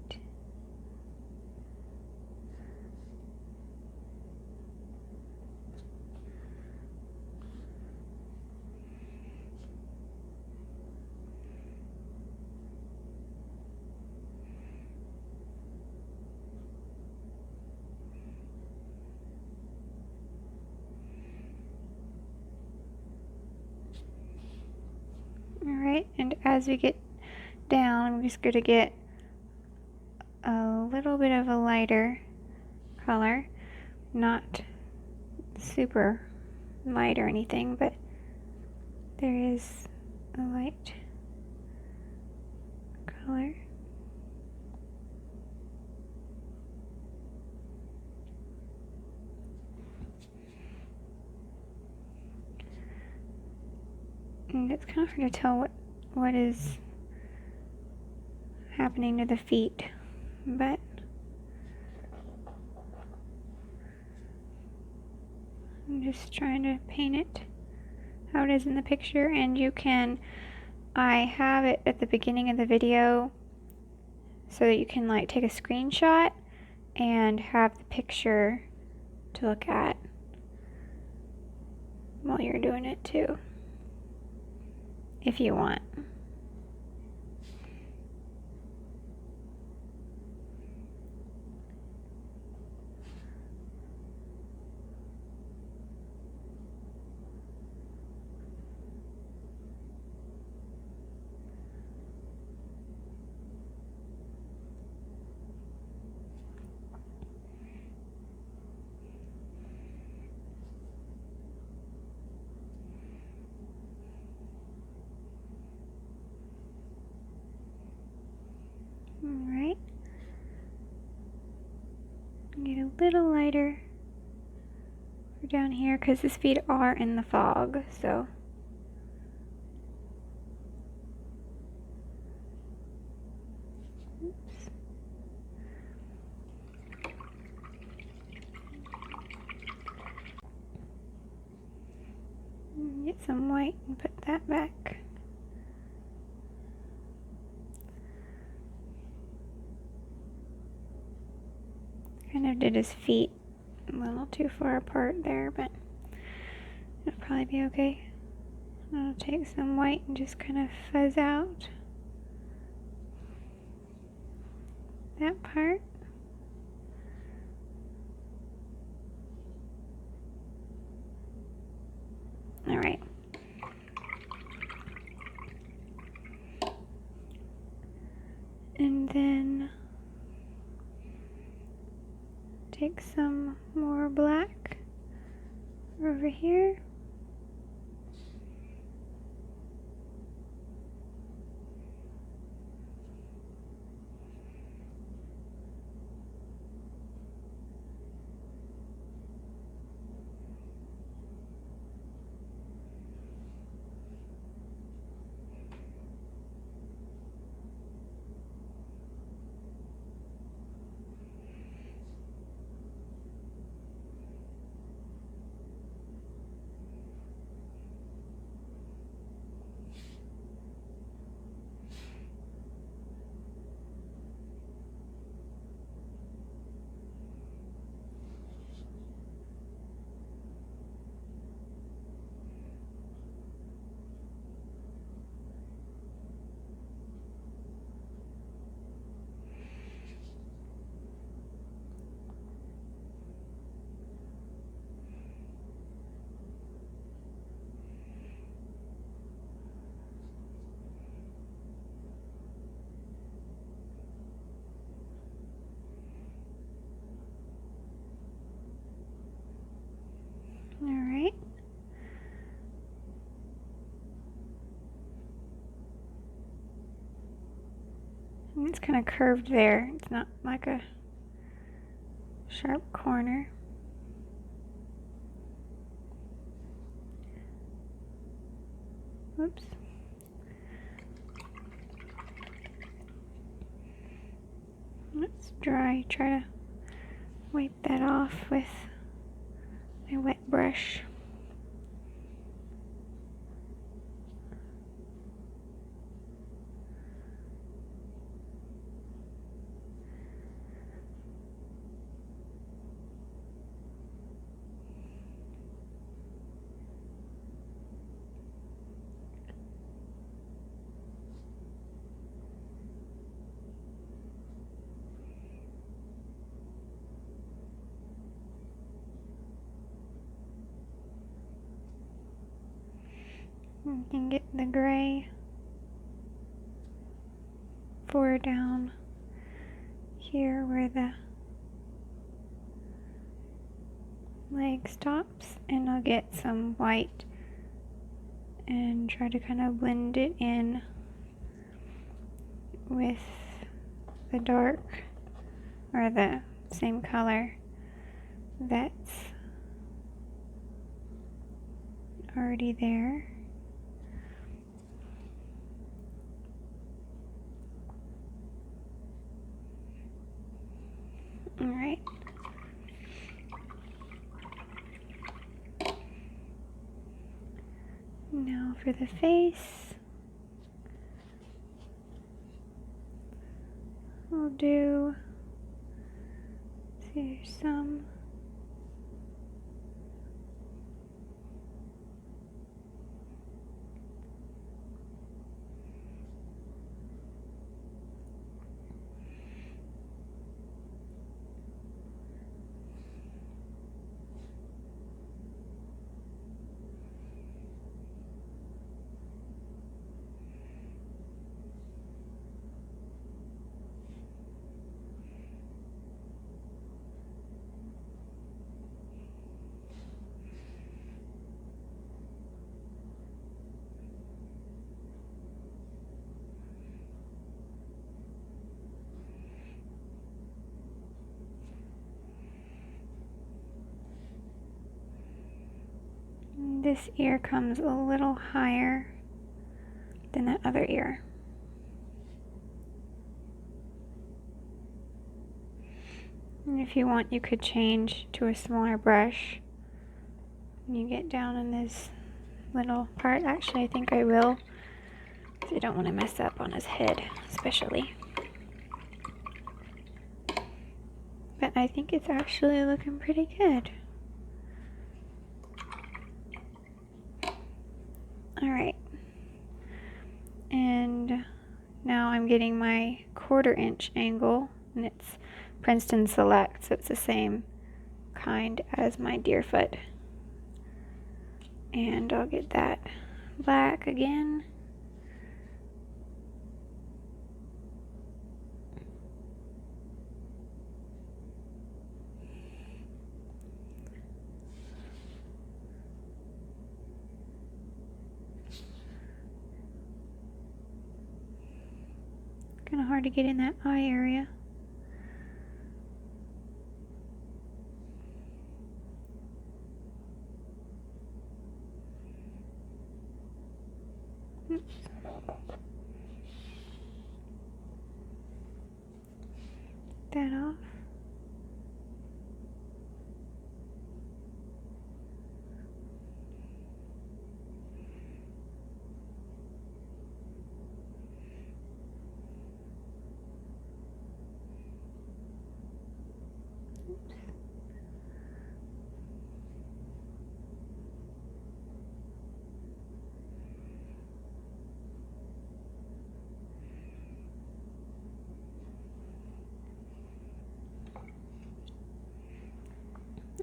Alright, and as we get down, I'm just going to get a little bit of a lighter color. Not super light or anything, but there is a light color. And it's kind of hard to tell what is happening to the feet, but I'm just trying to paint it how it is in the picture. And you can, I have it at the beginning of the video so that you can like take a screenshot and have the picture to look at while you're doing it too, if you want. Alright. Get a little lighter down here because his feet are in the fog, so. Oops. Get some white and put that back. Kind of did his feet a little too far apart there, but it'll probably be okay. I'll take some white and just kind of fuzz out that part. Alright. And then take some more black over here. kind of curved there. It's not like a sharp corner. Oops. It's dry. Try to wipe that off with my wet brush. You can get the gray for down here where the leg stops, and I'll get some white and try to kind of blend it in with the dark or the same color that's already there. All right. Now for the face, we'll do, see, there's some this ear comes a little higher than that other ear. And if you want, you could change to a smaller brush when you get down in this little part. Actually, I think I will, because I don't want to mess up on his head, especially. But I think it's actually looking pretty good. Alright, and now I'm getting my 1/4 inch angle, and it's Princeton Select, so it's the same kind as my Deerfoot. And I'll get that black again. Kind of hard to get in that eye area. Oops. That off.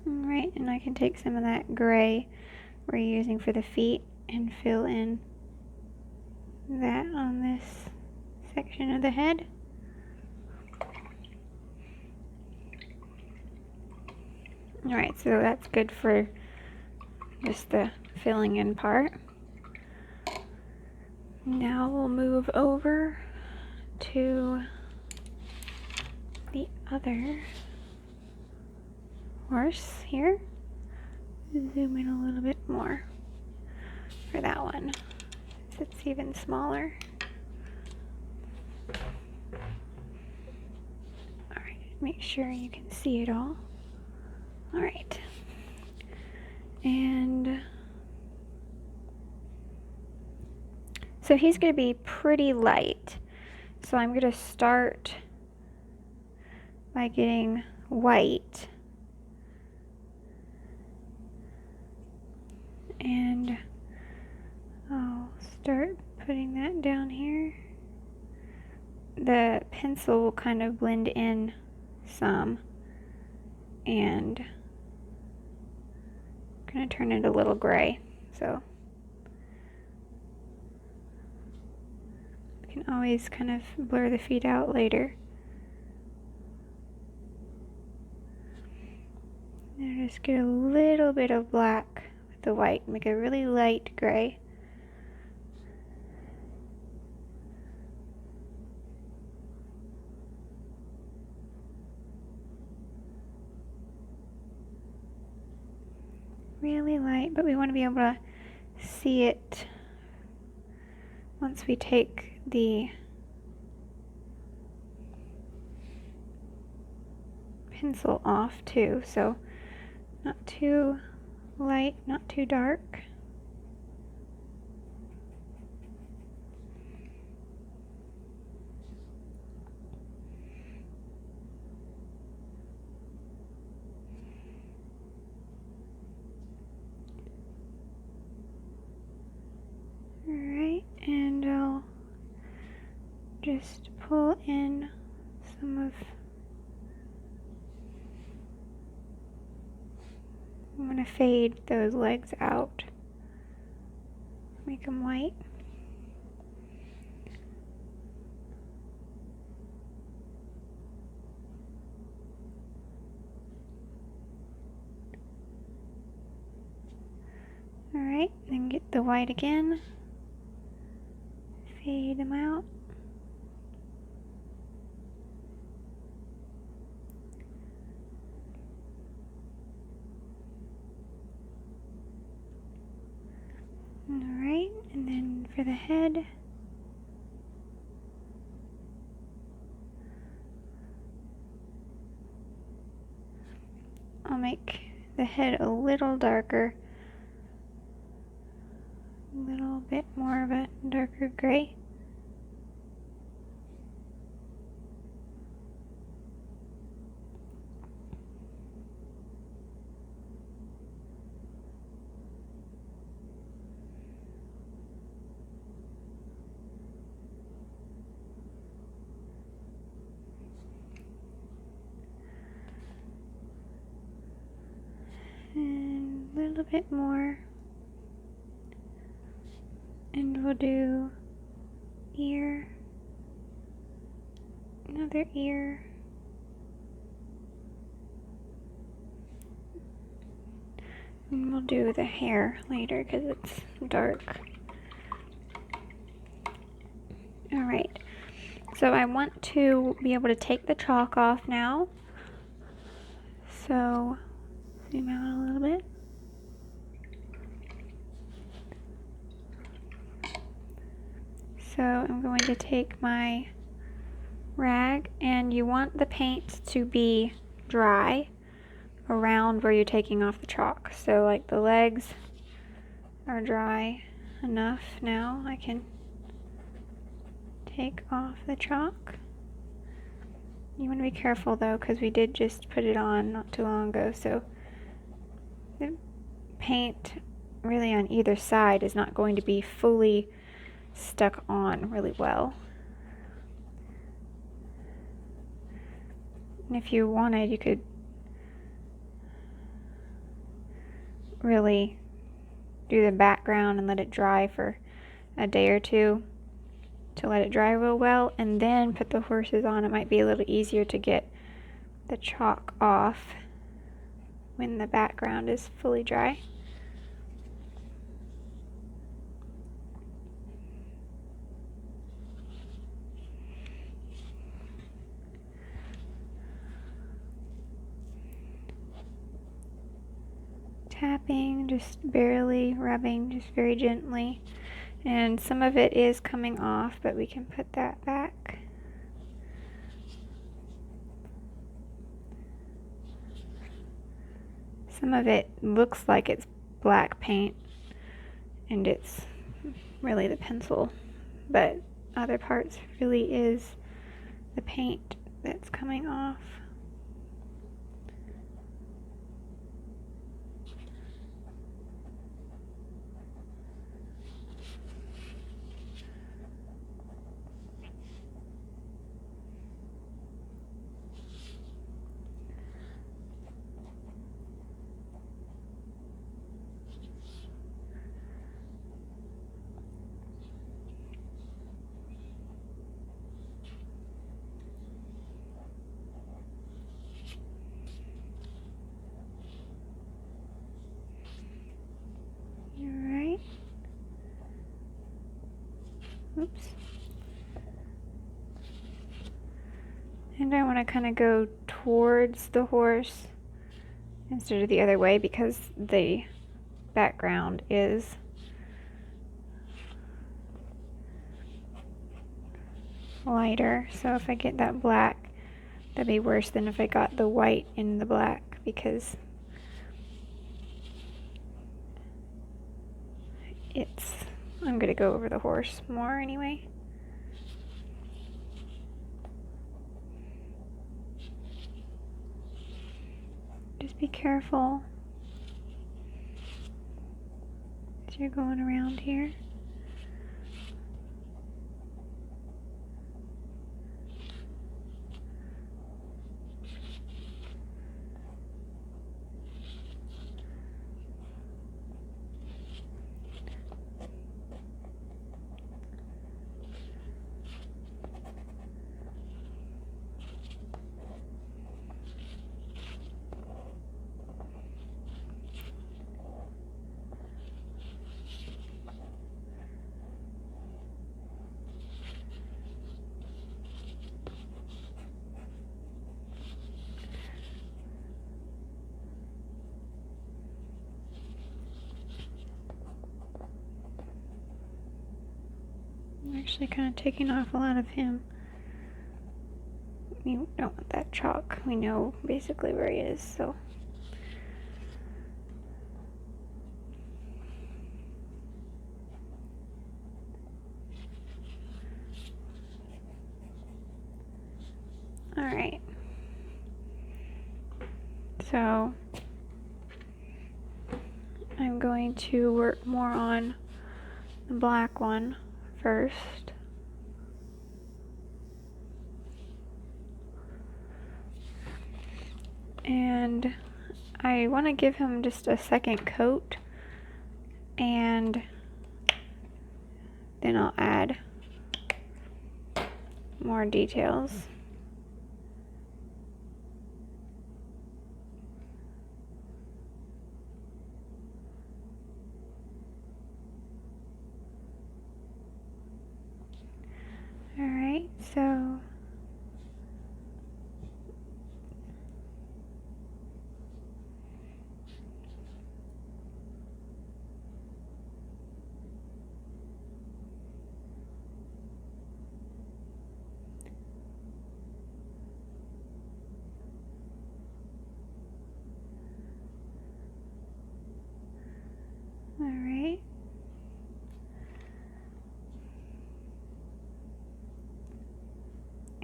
Alright, and I can take some of that gray we're using for the feet and fill in that on this section of the head. Alright, so that's good for just the filling in part. Now we'll move over to other horse here. Zoom in a little bit more for that one, so it's even smaller. Alright, make sure you can see it all. Alright. And so he's going to be pretty light. So I'm going to start by getting white. And I'll start putting that down here. The pencil will kind of blend in some, and I'm going to turn it a little gray. So you can always kind of blur the feet out later. And just get a little bit of black with the white, make a really light gray. Really light, but we want to be able to see it once we take the pencil off too, so not too light, not too dark. Alright, and I'll just pull in some of, I'm going to fade those legs out, make them white. Alright, then get the white again, fade them out. Alright, and then for the head, I'll make the head a little darker, a little bit more of a darker gray. And a little bit more, and we'll do ear, another ear, and we'll do the hair later because it's dark. Alright, so I want to be able to take the chalk off now, so zoom out a little bit. So I'm going to take my rag, and you want the paint to be dry around where you're taking off the chalk. So like the legs are dry enough now, I can take off the chalk. You want to be careful though, because we did just put it on not too long ago, so the paint really on either side is not going to be fully stuck on really well. And if you wanted, you could really do the background and let it dry for a day or two to let it dry real well, and then put the horses on. It might be a little easier to get the chalk off when the background is fully dry. tapping, just barely rubbing, just very gently. And some of it is coming off, but we can put that back. Some of it looks like it's black paint, and it's really the pencil, but other parts really is the paint that's coming off. Alright. Oops. And I want to kind of go towards the horse instead of the other way because the background is lighter. So if I get that black, that'd be worse than if I got the white in the black, because I'm gonna go over the horse more anyway. Just be careful as you're going around here. I'm actually kind of taking off a lot of him. You don't want that chalk. We know basically where he is, so. Alright. So, I'm going to work more on the black one first. And I want to give him just a second coat, and then I'll add more details. Alright, so alright.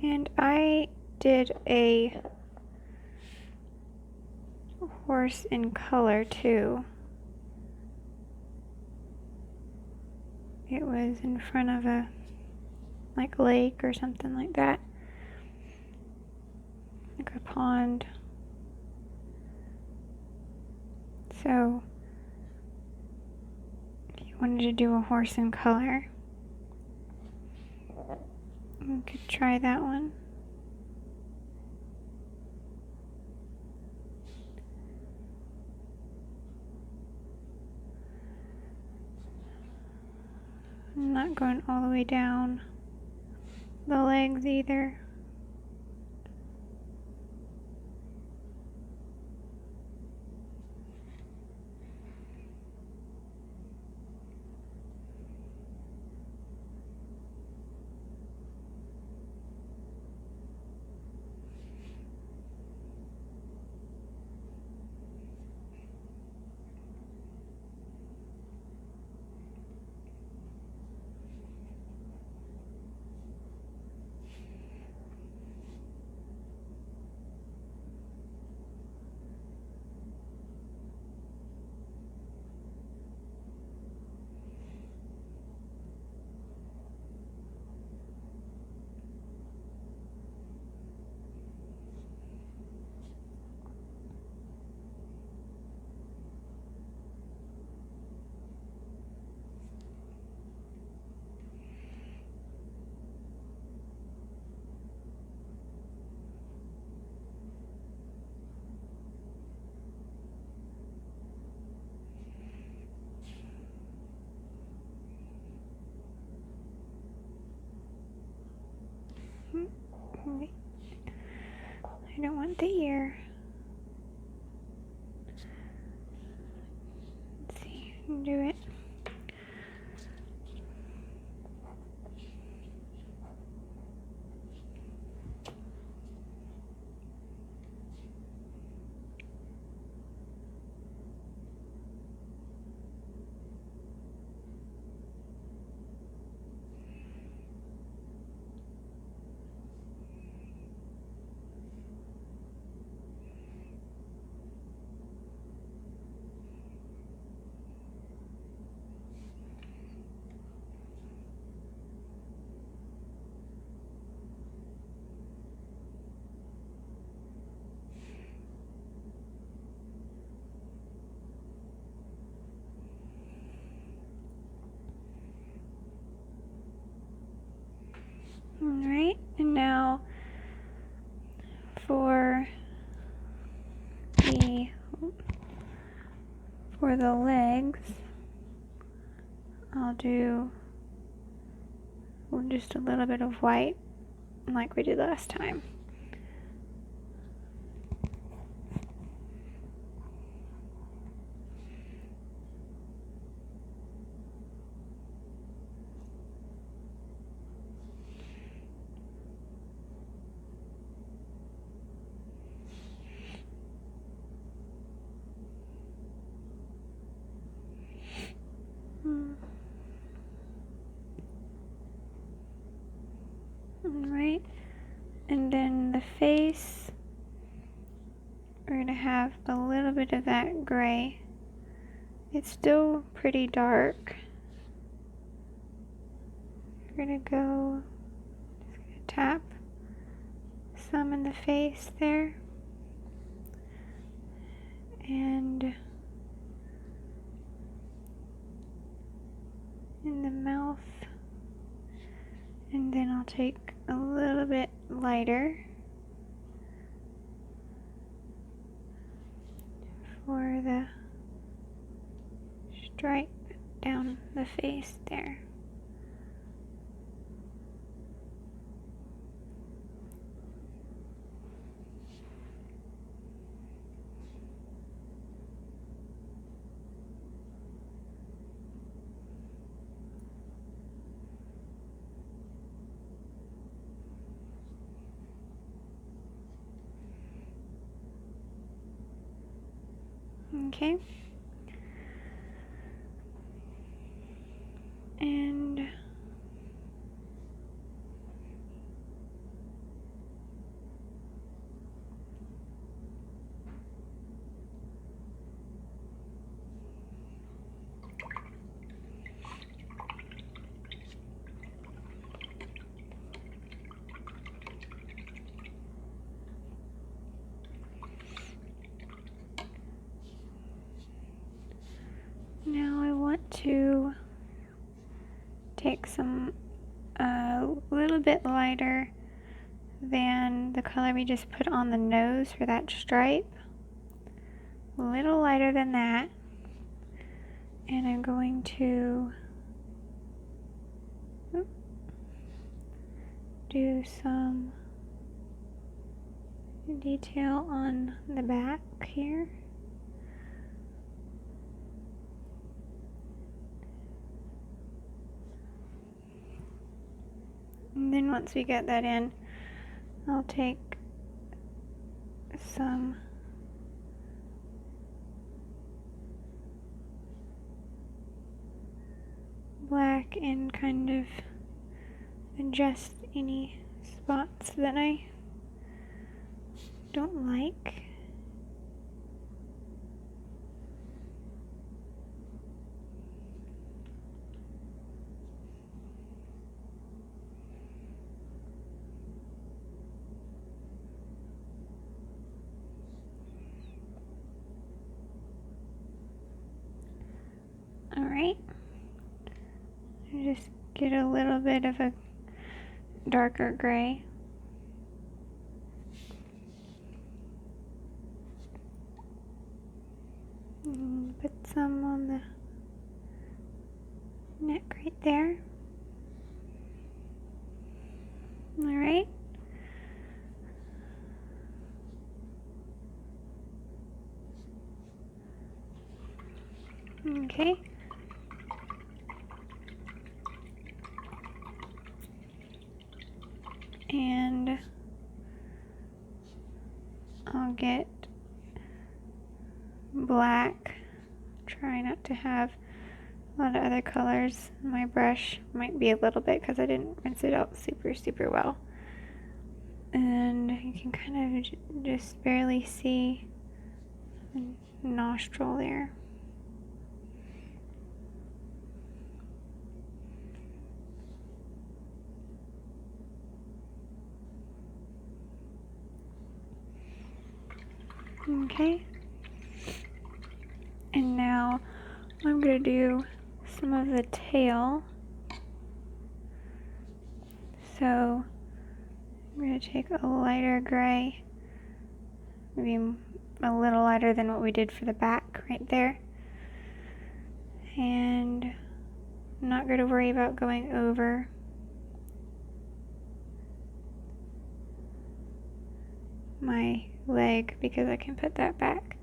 And I did a horse in color too. It was in front of a lake or something like that, like a pond. So if you wanted to do a horse in color, you could try that one. I'm not going all the way down the legs either. don't want the ear. Let's see, do it. Alright, and now for the legs, I'll do just a little bit of white like we did last time. Alright, and then the face, we're going to have a little bit of that gray. It's still pretty dark. We're going to go, just going to tap some in the face there. And in the mouth. And then I'll take a little bit lighter for the stripe down the face there. Okay. And now I want to take some a little bit lighter than the color we just put on the nose for that stripe. A little lighter than that. And I'm going to do some detail on the back here. And then once we get that in, I'll take some black and kind of adjust any spots that I don't like. Alright, just get a little bit of a darker gray. And put some on the neck right there. Alright. Okay. And I'll get black. Try not to have a lot of other colors. My brush might be a little bit because I didn't rinse it out super well. And you can kind of just barely see the nostril there. Okay. And now I'm going to do some of the tail. So I'm going to take a lighter gray, maybe a little lighter than what we did for the back right there. And I'm not going to worry about going over my leg because I can put that back.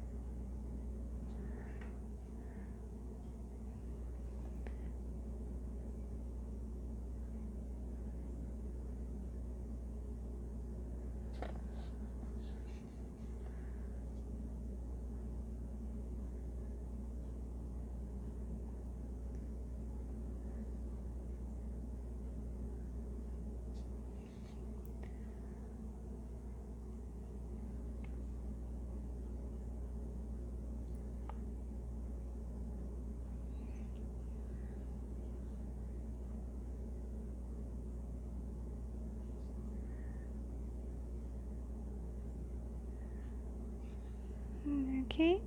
Okay.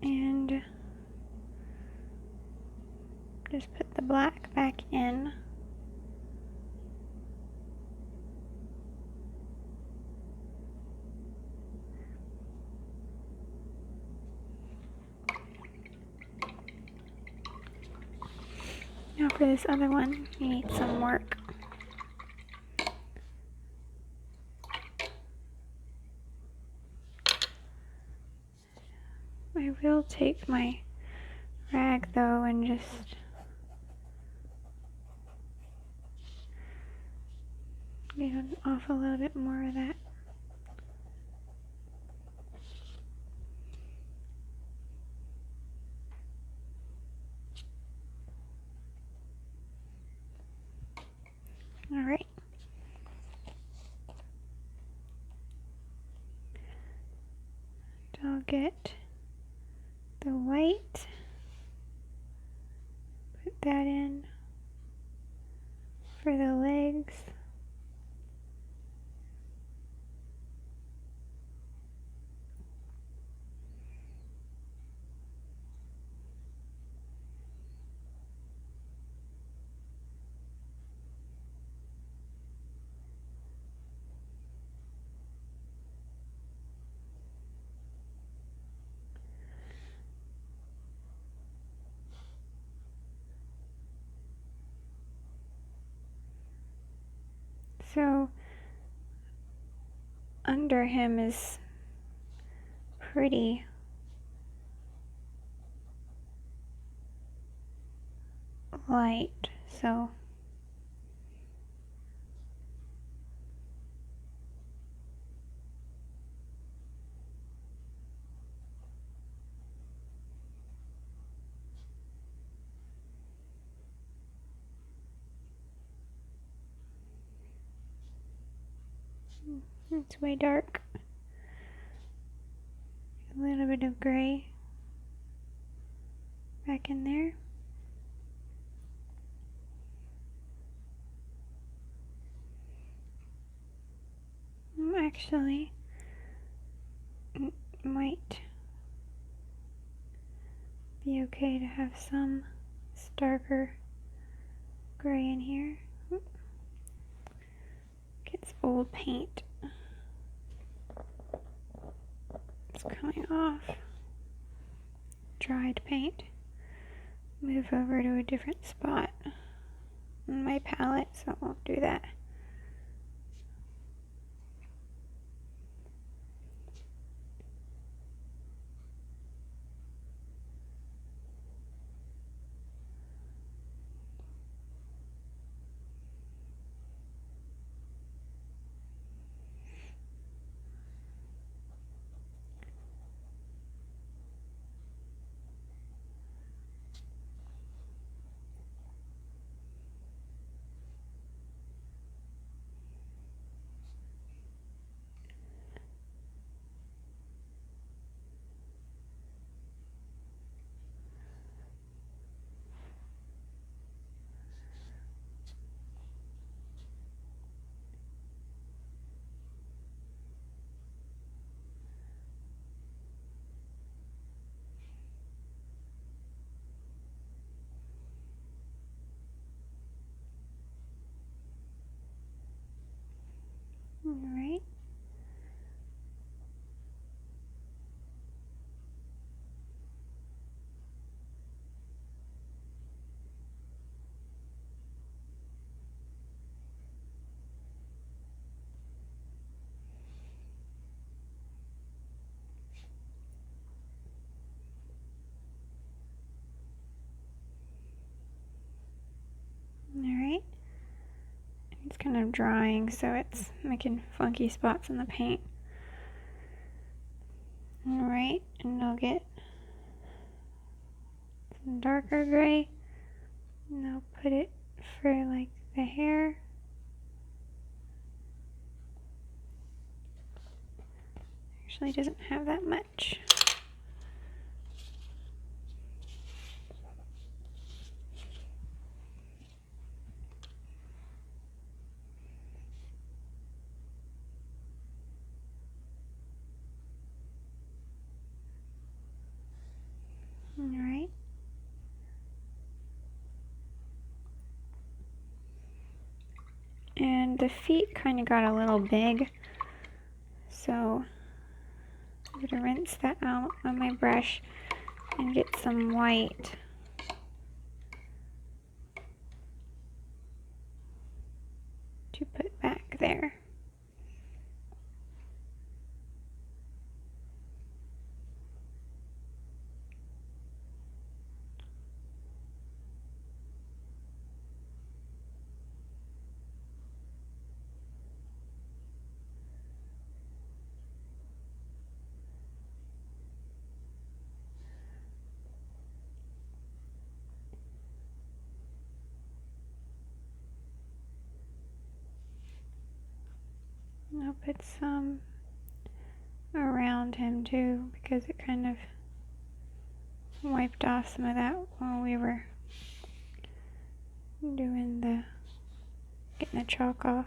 And just put the black back in. Now for this other one, you need some work. I will take my rag though and just get off a little bit more of that. All right. I'll get the white, put that in for the legs. So under him is pretty light, so it's way dark. A little bit of gray back in there. Actually, it might be okay to have some darker gray in here. Gets old paint. It's coming off. Dried paint. Move over to a different spot on my palette, so I won't do that. drying, so it's making funky spots in the paint. Alright, and I'll get some darker gray, and I'll put it for like the hair. Actually doesn't have that much. Alright. And the feet kind of got a little big, so I'm going to rinse that out on my brush and get some white. To put back there. I'll put some around him too, because it kind of wiped off some of that while we were doing getting the chalk off.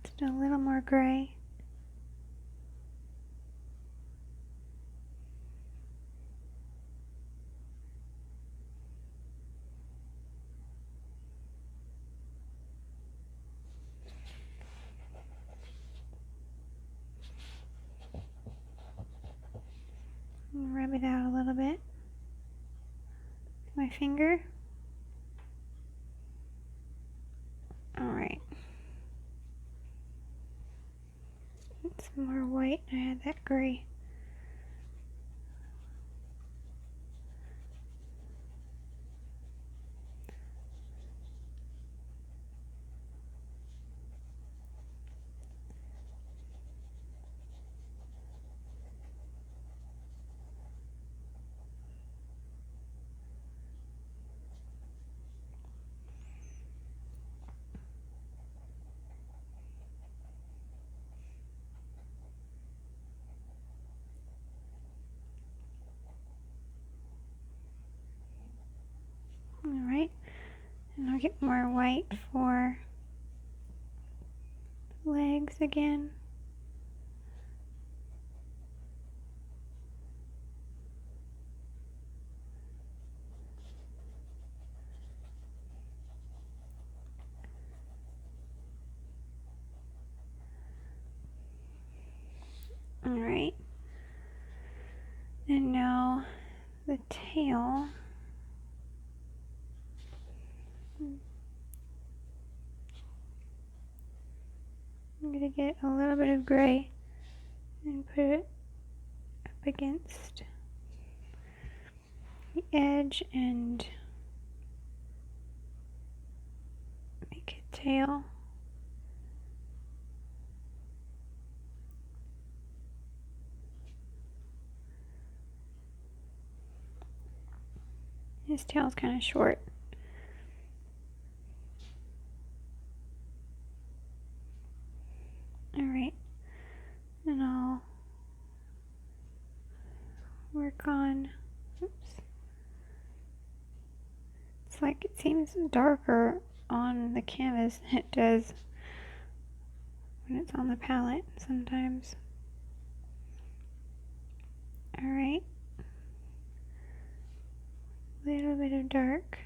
Just a little more gray. And rub it out a little bit with my finger. Alright. Some more white. I had that gray. Alright, and I'll get more white for legs again. Alright, and now the tail. I'm going to get a little bit of gray and put it up against the edge and make a tail. His tail's kind of short. Alright, and I'll work on, oops, it's like it seems darker on the canvas than it does when it's on the palette sometimes. Alright, a little bit of dark.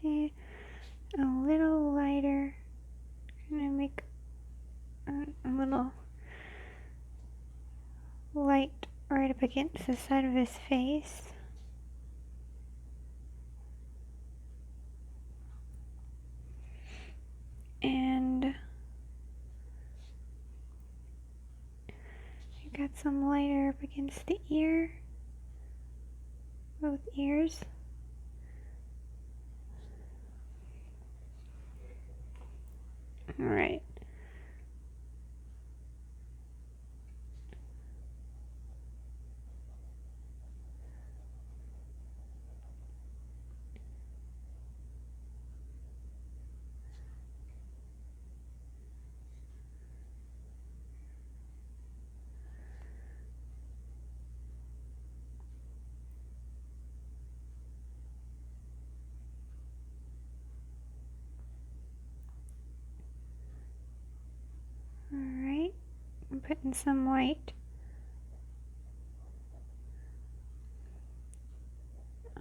see, a little lighter. I'm gonna make a little light right up against the side of his face. And I got some lighter up against the ear, both ears. All right. Alright, I'm putting some white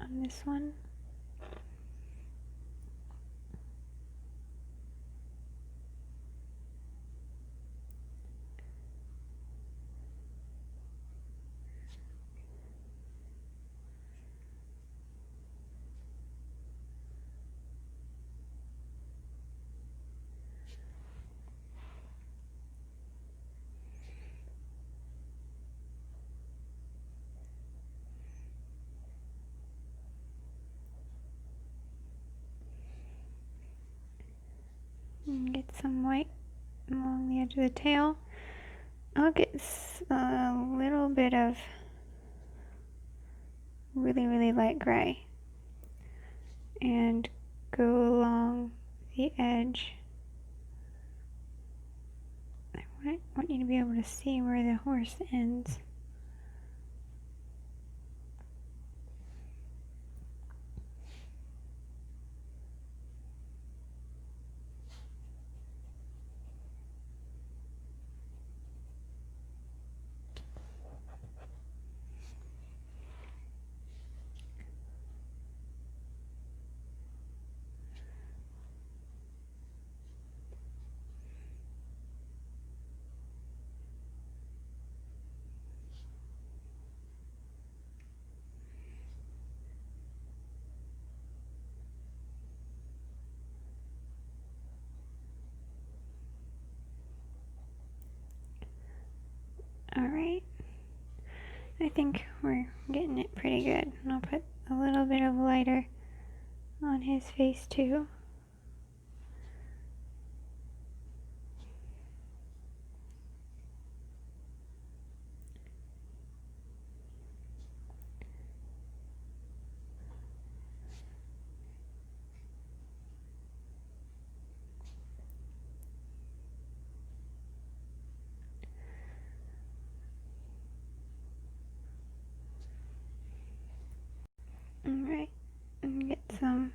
on this one. And get some white along the edge of the tail. I'll get a little bit of really light gray and go along the edge. I want you to be able to see where the horse ends. Alright, I think we're getting it pretty good. And I'll put a little bit of lighter on his face too. Alright, and get some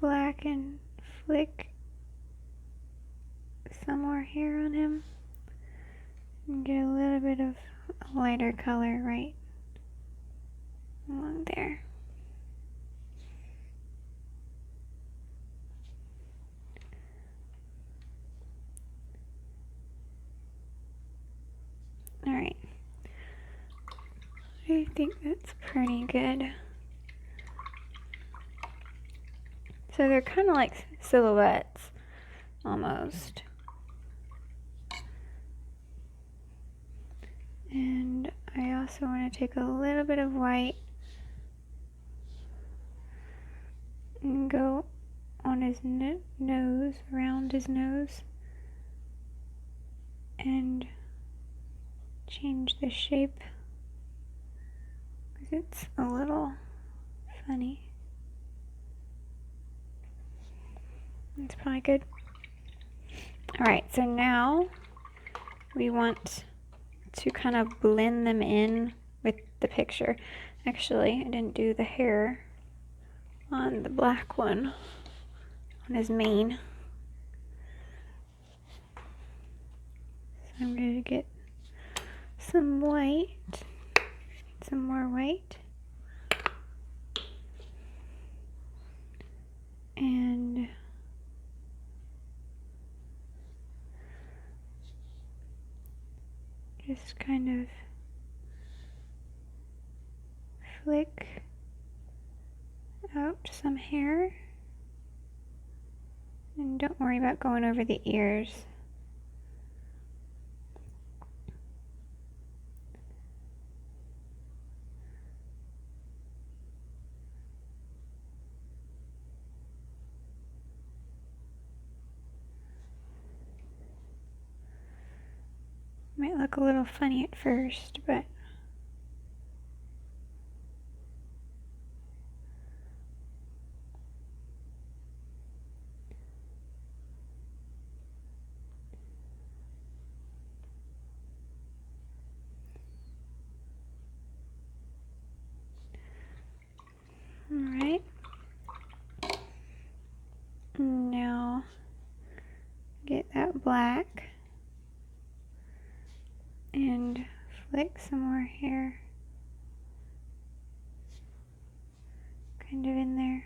black and flick some more hair on him. And get a little bit of a lighter color right along there. Alright, I think that's pretty good. So they're kind of like silhouettes, almost. And I also want to take a little bit of white and go on his nose, around his nose, and change the shape, because it's a little funny. That's probably good. Alright, so now we want to kind of blend them in with the picture. Actually, I didn't do the hair on the black one, on his mane. So I'm going to get some white, some more white. and just kind of flick out some hair. And don't worry about going over the ears. Might look a little funny at first, but alright. Now get that black and flick some more hair kind of in there.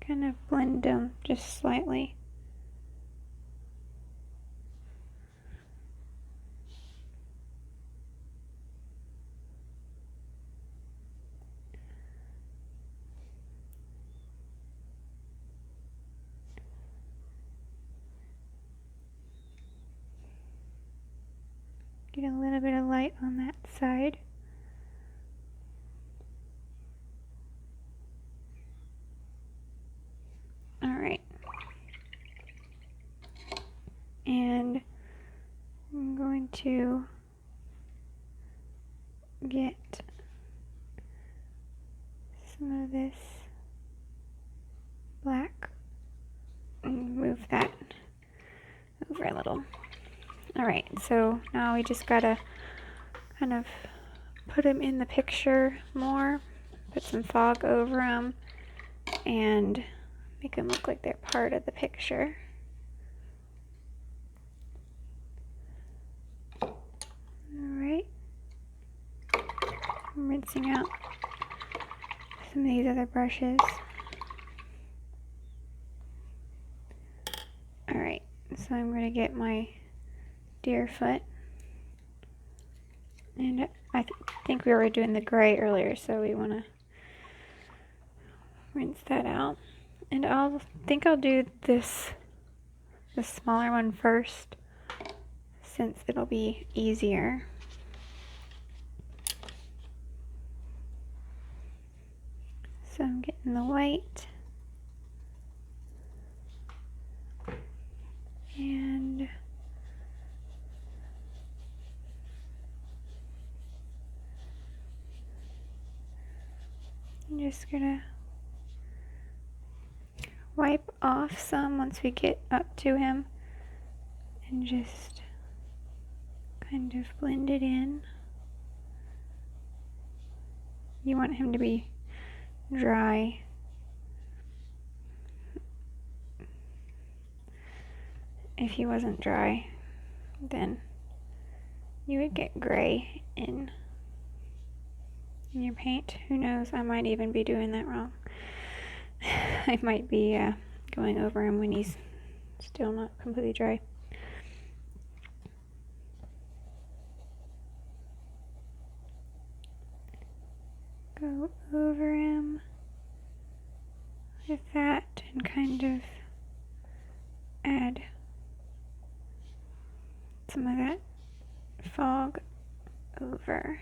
Kind of blend them just slightly. Get a little bit of light on that side. Alright. And I'm going to get some of this black and move that over a little. Alright, so now we just gotta kind of put them in the picture more, put some fog over them, and make them look like they're part of the picture. Alright, I'm rinsing out some of these other brushes. Alright, so I'm going to get my Deerfoot, and I think we were doing the gray earlier, so we want to rinse that out. And I think I'll do the smaller one first, since it'll be easier. So I'm getting the white, and I'm just gonna wipe off some once we get up to him and just kind of blend it in. You want him to be dry. If he wasn't dry, then you would get gray in your paint. Who knows, I might even be doing that wrong. I might be going over him when he's still not completely dry. Go over him with that and kind of add some of that fog over.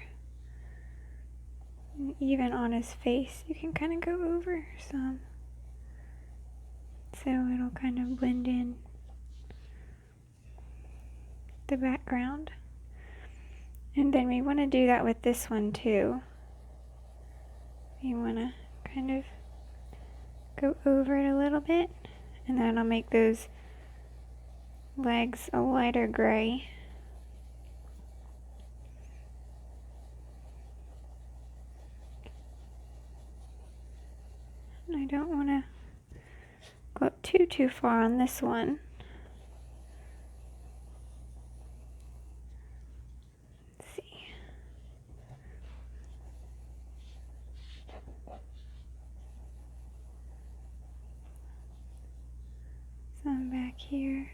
And even on his face, you can kind of go over some, so it'll kind of blend in the background. And then we want to do that with this one too. You want to kind of go over it a little bit, and then I'll make those legs a lighter gray. And I don't want to go up went too far on this one. Let's see. Some back here.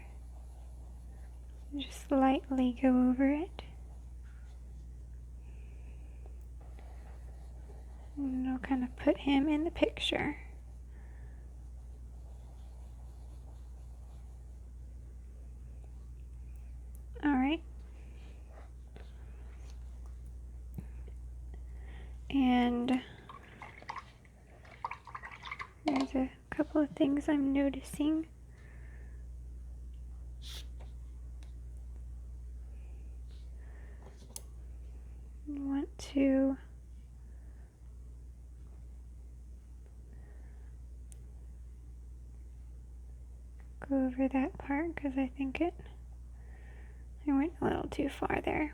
Just lightly go over it. And I'll kind of put him in the picture. Alright. And there's a couple of things I'm noticing. I want to go over that part because I think I went a little too far there.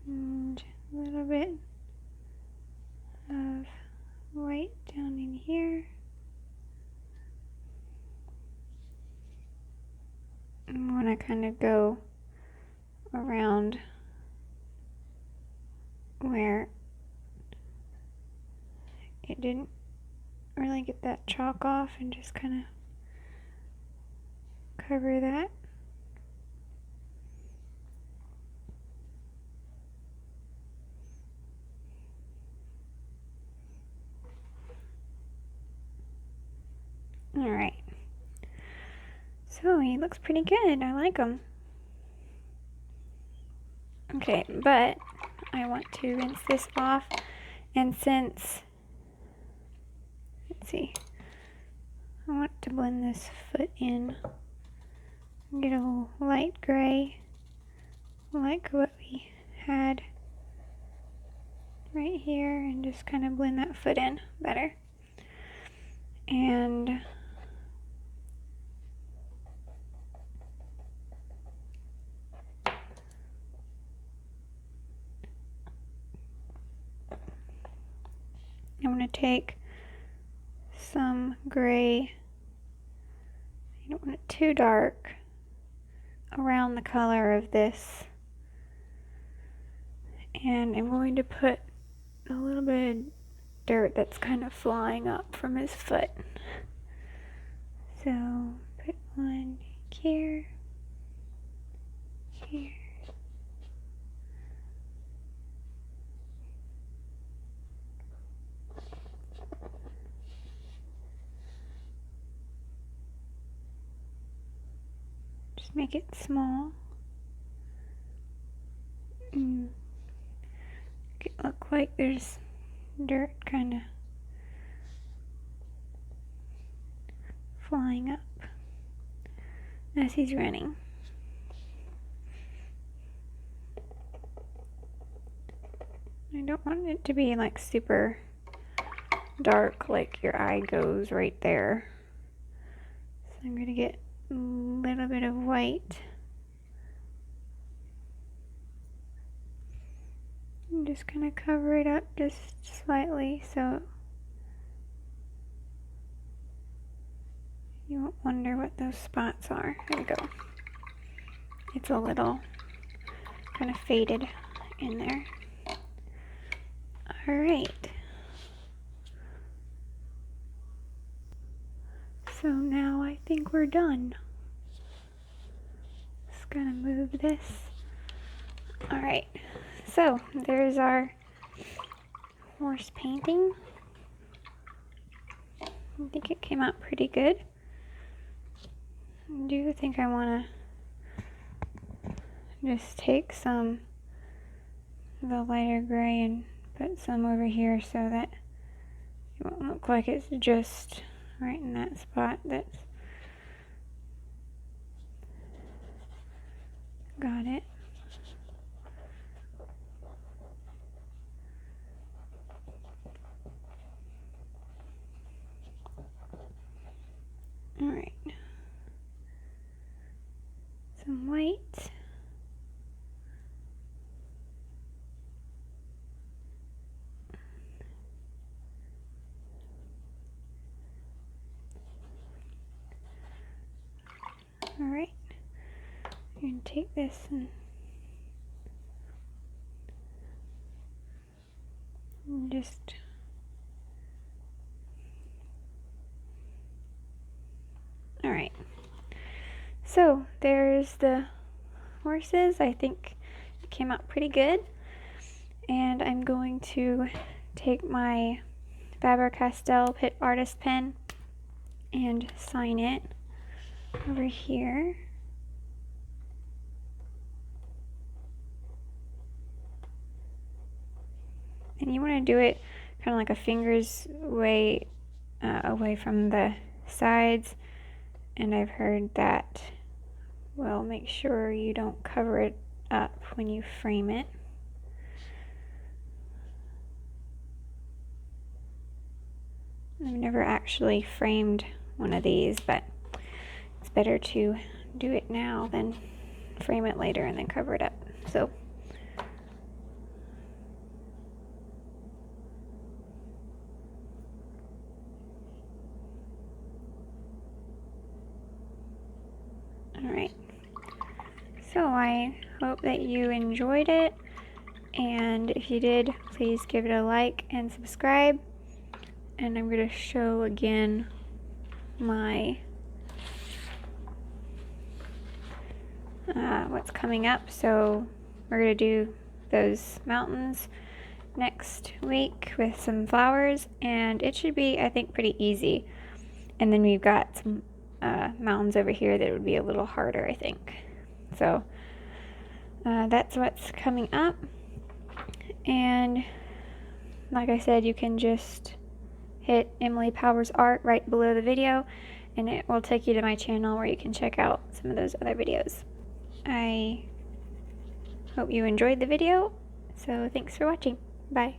And a little bit of white down in here. I want to kind of go around where it didn't really get that chalk off and just kind of cover that. Alright, so he looks pretty good. I like him. Okay, but I want to rinse this off, and since, let's see, I want to blend this foot in, get a little light gray, like what we had right here, and just kind of blend that foot in better. And I'm going to take some gray, you don't want it too dark, around the color of this. And I'm going to put a little bit of dirt that's kind of flying up from his foot. So put one here, here. Just make it small. Make it look like there's dirt kind of flying up as he's running. I don't want it to be like super dark, like your eye goes right there. So I'm going to get a little bit of white and just kind of cover it up just slightly so you won't wonder what those spots are. There we go. It's a little kind of faded in there. Alright. So now I think we're done. Just gonna move this. Alright. So there's our horse painting. I think it came out pretty good. I do think I want to just take some of the lighter gray and put some over here so that it won't look like it's just right in that spot that's got it. some white. All right, I'm going to take this and just all right. So there's the horses. I think it came out pretty good. And I'm going to take my Faber-Castell Pitt Artist pen and sign it over here. And you want to do it kind of like a finger's way away from the sides. And I've heard that will make sure you don't cover it up when you frame it. I've never actually framed one of these, but it's better to do it now than frame it later and then cover it up. So alright, so I hope that you enjoyed it, and if you did, please give it a like and subscribe. And I'm going to show again my what's coming up. So we're going to do those mountains next week with some flowers, and it should be, I think, pretty easy. And then we've got some mountains over here that would be a little harder, I think. So that's what's coming up. And like I said, you can just hit Emily Powers Art right below the video, and it will take you to my channel where you can check out some of those other videos. I hope you enjoyed the video, so thanks for watching. Bye.